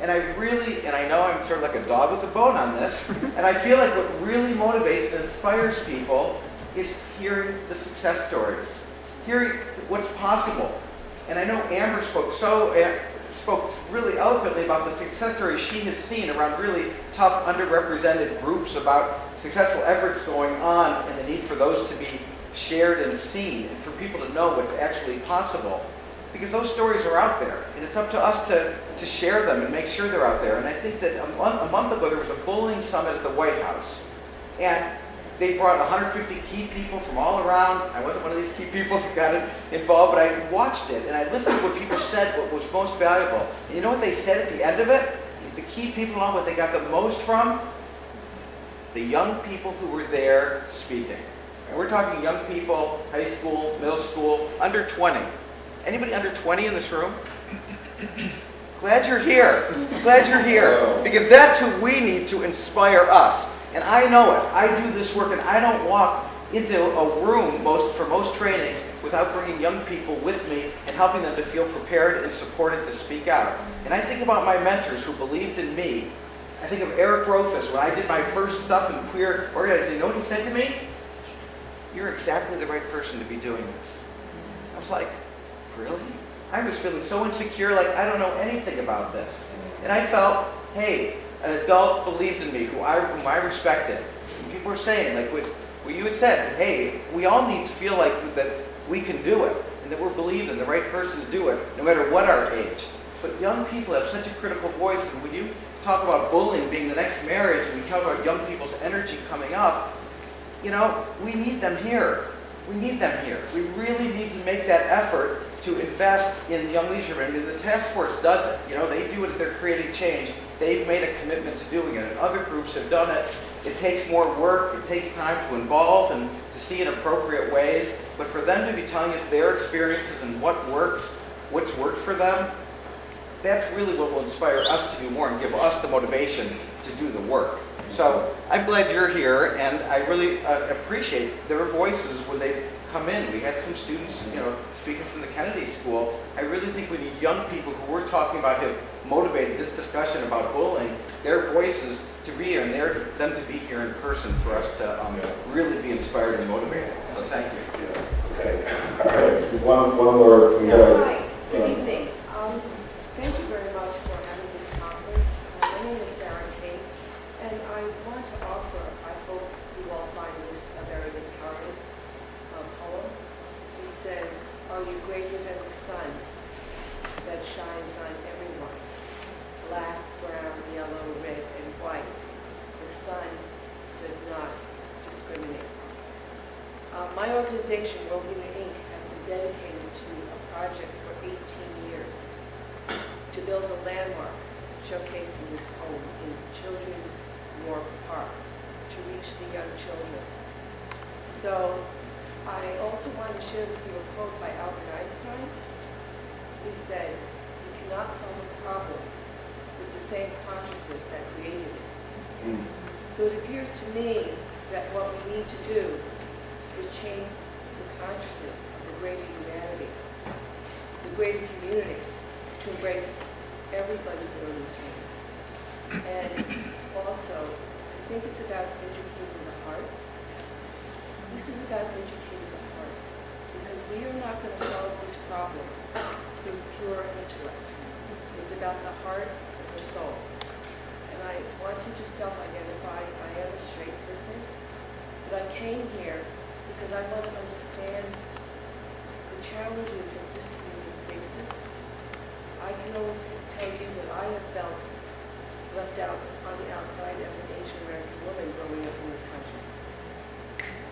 And I know I'm sort of like a dog with a bone on this, and I feel like what really motivates and inspires people is hearing the success stories, hearing what's possible. And I know Amber spoke really eloquently about the success stories she has seen around really tough, underrepresented groups, about successful efforts going on and the need for those to be shared and seen, and for people to know what's actually possible. because those stories are out there, and it's up to us to share them and make sure they're out there. And I think that a month ago there was a bullying summit at the White House, and they brought 150 key people from all around. I wasn't one of these key people who got involved, but I watched it, and I listened to what people said, what was most valuable. And you know what they said at the end of it? The key people know what they got the most from? The young people who were there speaking. And we're talking young people, high school, middle school, under 20. Anybody under 20 in this room? Glad you're here. Glad you're here. Because that's who we need to inspire us. And I know it. I do this work, and I don't walk into a room for most trainings without bringing young people with me and helping them to feel prepared and supported to speak out. And I think about my mentors who believed in me. I think of Eric Rofus when I did my first stuff in queer organizing. You know what he said to me? You're exactly the right person to be doing this. I was like, really? I was feeling so insecure, like I don't know anything about this. And I felt, hey, an adult believed in me, whom I respected. And people were saying, like what you had said, hey, we all need to feel like that we can do it, and that we're believed in the right person to do it, no matter what our age. But young people have such a critical voice, and when you talk about bullying being the next marriage, and we talk about young people's energy coming up, you know, we need them here. We need them here. We really need to make that effort to invest in the Young Leadership. And the task force does it. You know, they do it. They're creating change. They've made a commitment to doing it. And other groups have done it. It takes more work. It takes time to involve and to see in appropriate ways. But for them to be telling us their experiences and what works, what's worked for them, that's really what will inspire us to do more and give us the motivation to do the work. So I'm glad you're here, and I really appreciate their voices when they come in. We had some students, you know, speaking from the Kennedy School. I really think we need young people who we're talking about have motivated this discussion about bullying, their voices to be here, and them to be here in person for us to really be inspired and motivated. So thank you. Yeah. Okay. All right. One more. We got Hi. Good evening. Thank you very much for having this conference. My name is Sarah Tate, and I want to offer, I hope you all find this a very empowering poem. It says, "Are you greater than the sun that shines on everyone? Black, brown, yellow, red, and white. The sun does not discriminate." My organization, Rowena Inc., has been dedicated to a project for 18 years to build a landmark showcasing this poem in Children's York Park to reach the young children. So I also want to share with you a quote by Albert Einstein. He said, "You cannot solve a problem with the same consciousness that created it." So it appears to me that what we need to do is change the consciousness of the greater humanity, the greater community, to embrace everybody here in this room. And also, I think it's about educating the heart. This is about educating the heart, because we are not going to solve this problem through pure intellect. It's about the heart and the soul. And I want to just self-identify. I am a straight person, but I came here because I want to understand the challenges that this community faces. I can always tell you that I have felt left out on the outside as an Asian American woman growing up in this country.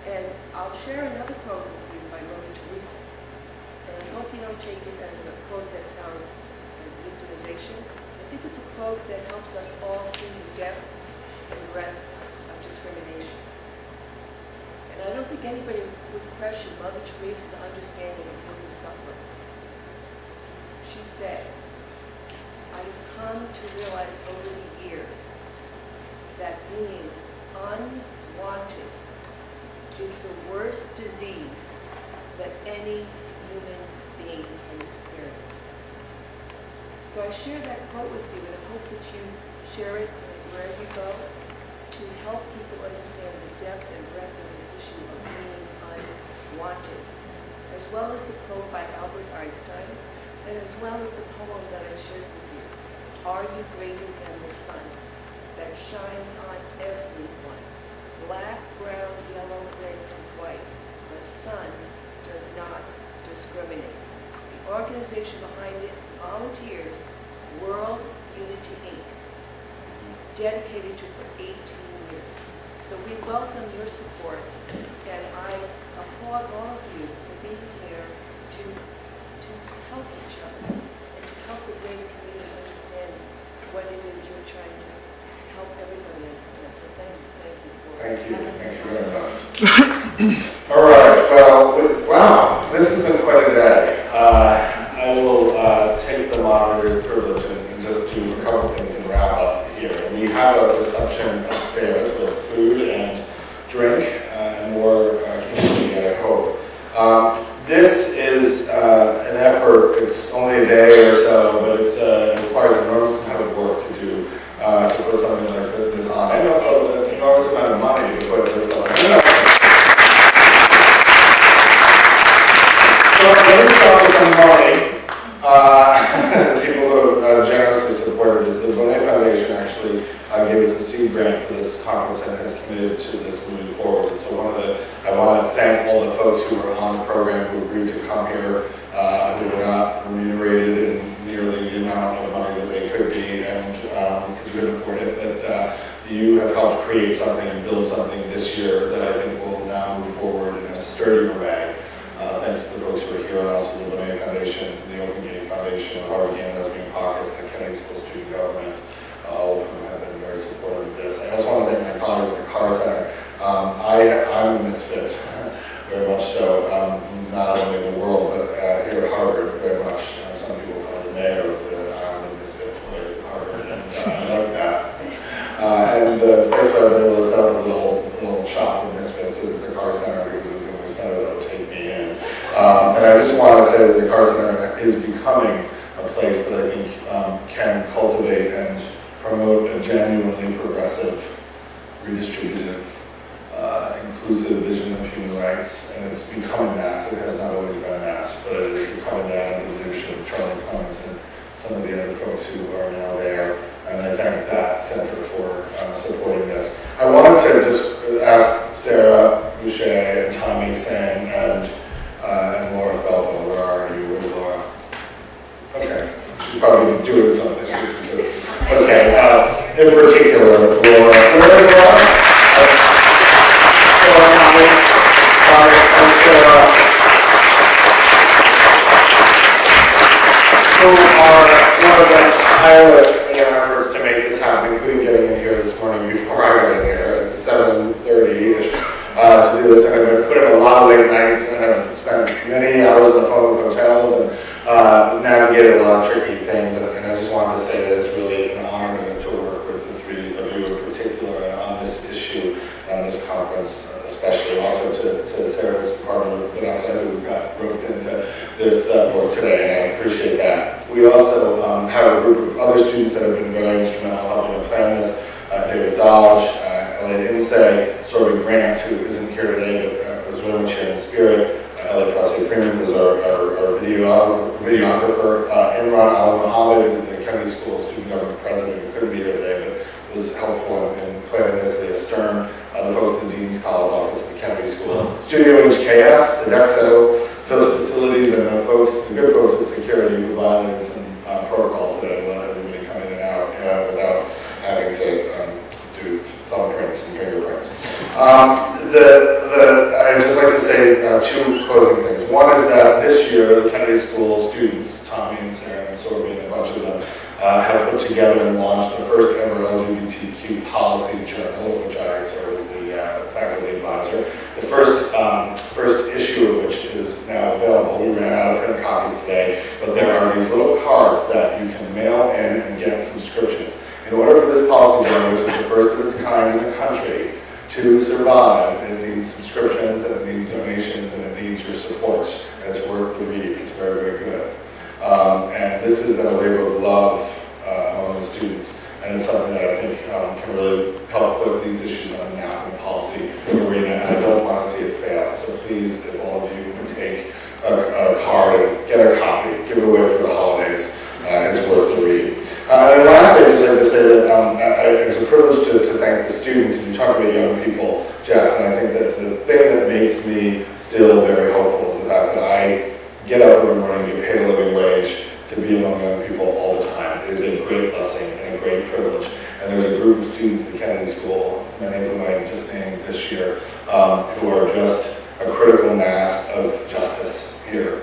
And I'll share another quote with you by Mother Teresa. And I hope you don't take it as a quote that sounds as victimization. I think it's a quote that helps us all see the depth and breadth of discrimination. And I don't think anybody would question Mother Teresa's understanding of human suffering. She said, "I have come to realize over the years that being unwanted is the worst disease that any human being can experience." So I share that quote with you, and I hope that you share it wherever you go to help people understand the depth and breadth of this issue of being unwanted, as well as the quote by Albert Einstein, and as well as the poem that I shared with you. "Are you greater than the sun that shines on everyone? Black, brown, yellow, red, and white. The sun does not discriminate." The organization behind it, volunteers, World Unity Inc., dedicated to for 18 years. So we welcome your support, and I applaud all of you for being here to help each other and to help the greater community understand what it is you're trying to help everybody understand. So thank you. Thank you very much. All right, well, wow, this has been quite a day. I will take the moderator's privilege and just do a couple things and wrap up here. We have a reception upstairs with food and drink and more community, I hope. This is an effort. It's only a day or so, but it requires an enormous amount of work to do to put something like this on, and also an enormous amount of money to put this on. So let me start with some money. People who have generously supported this. The Bonet Foundation actually gave us a seed grant for this conference and has committed to this moving forward. And so I want to thank all the folks who were on the program who agreed to come here, who were not remunerated in nearly the amount of money that they could be, and because we couldn't afford it. But you have helped create something and build something this year that I think will now move forward in a sturdier way. Thanks to the folks who are here, and also the Bonet Foundation, the Open Gate Foundation, the Harvard Gay and Lesbian Caucus, and the Kennedy School Student Government, all of whom have been very supportive of this. I also want to thank my colleagues at the Carr Center. I'm a misfit, very much so, not only in the world, but here at Harvard, very much. Some people call me the mayor of the island of misfit place at Harvard, and I like that. And the place where I've been able to set up a little shop of misfits is at the Carr Center, because it was the only center that would take me in. And I just want to say that the Carr Center is becoming a place that I think can cultivate and promote a genuinely progressive, redistributive, inclusive vision of human rights, and it's becoming that. It has not always been that, but it is becoming that under the leadership of Charlie Clemens and some of the other folks who are now there. And I thank that center for supporting this. I wanted to just ask Sarah Boucher and Tommy Sang and Laura Feldman, where are you? Where's Laura? Okay, she's probably doing something. Okay, in particular, Laura. Where is Laura? Tommy, and Sarah, who are one of them tireless in their efforts to make this happen, including getting in here this morning before I got in here at 7:30-ish to do this. And I've been putting a lot of late nights, and I've spent many hours on the phone with hotels and navigated a lot of tricky things. And I just wanted to say that it's really an honor to work with the three of you in particular on this issue, on this conference, especially also to Sarah's partner, Vanessa, who got roped into this work today, and I appreciate that. We also have a group of other students that have been very instrumental in helping to plan this. David Dodge, Elliot Insay, Sorby Grant, who isn't here today but was very much here in spirit. Elliot Plessy-Freeman was our videographer. Imran Al-Muhammad, who's the Kennedy School Student Government President, who couldn't be here today but was helpful in planning this. Leah Stern, the folks in the Dean's College office at the Kennedy School. Studio HKS, Sodexo, Phil's Facilities, and the good folks at security who violated some protocol today to let everybody come in and out without having to do thumbprints and fingerprints. I'd just like to say two closing things. One is that this year, the Kennedy School students, Tommy and Sarah and Sorby and a bunch of them, have put together and launched the first ever LGBTQ policy journal, which I serve as the faculty advisor. The first issue of which is now available. We ran out of print copies today, but there are these little cards that you can mail in and get subscriptions. In order for this policy journal, which is the first of its kind in the country, to survive, it needs subscriptions, and it needs donations, and it needs your support, and it's worth the read. It's very, very good. And this has been a labor of love among the students, and it's something that I think can really help put these issues on the map in policy arena, and I don't want to see it fail. So please, if all of you would take a card and get a copy, give it away for the holidays. It's worth the read. And then lastly, I'd just like to say that it's a privilege to thank the students. And you talk about young people, Jeff, and I think that the thing that makes me still very hopeful is the fact that I get up every morning, get paid a living wage, privilege to be among young people all the time. It is a great blessing and a great privilege. And there's a group of students at the Kennedy School, many of whom I just named this year, who are just a critical mass of justice here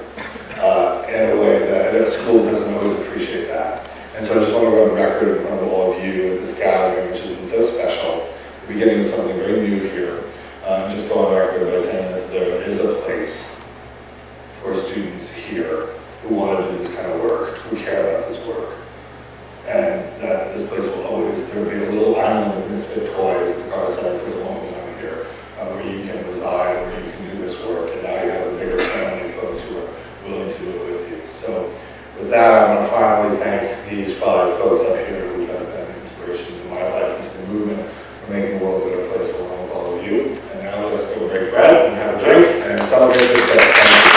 in a way that a school doesn't always appreciate that. And so I just want to go on record in front of all of you at this gathering, which has been so special, the beginning of something very new here. Just go on record by saying that there is a place for students here who want to do this kind of work, who care about this work. And that this place will always, there will be a little island of misfit toys at the Carr-Ryan Center for as long as I'm here, where you can reside, where you can do this work, and now you have a bigger family of folks who are willing to do it with you. So with that, I want to finally thank these 5 folks up here who have been inspirations in my life into the movement for making the world a better place along with all of you. And now let us go break bread and have a drink and celebrate this day. Thank you.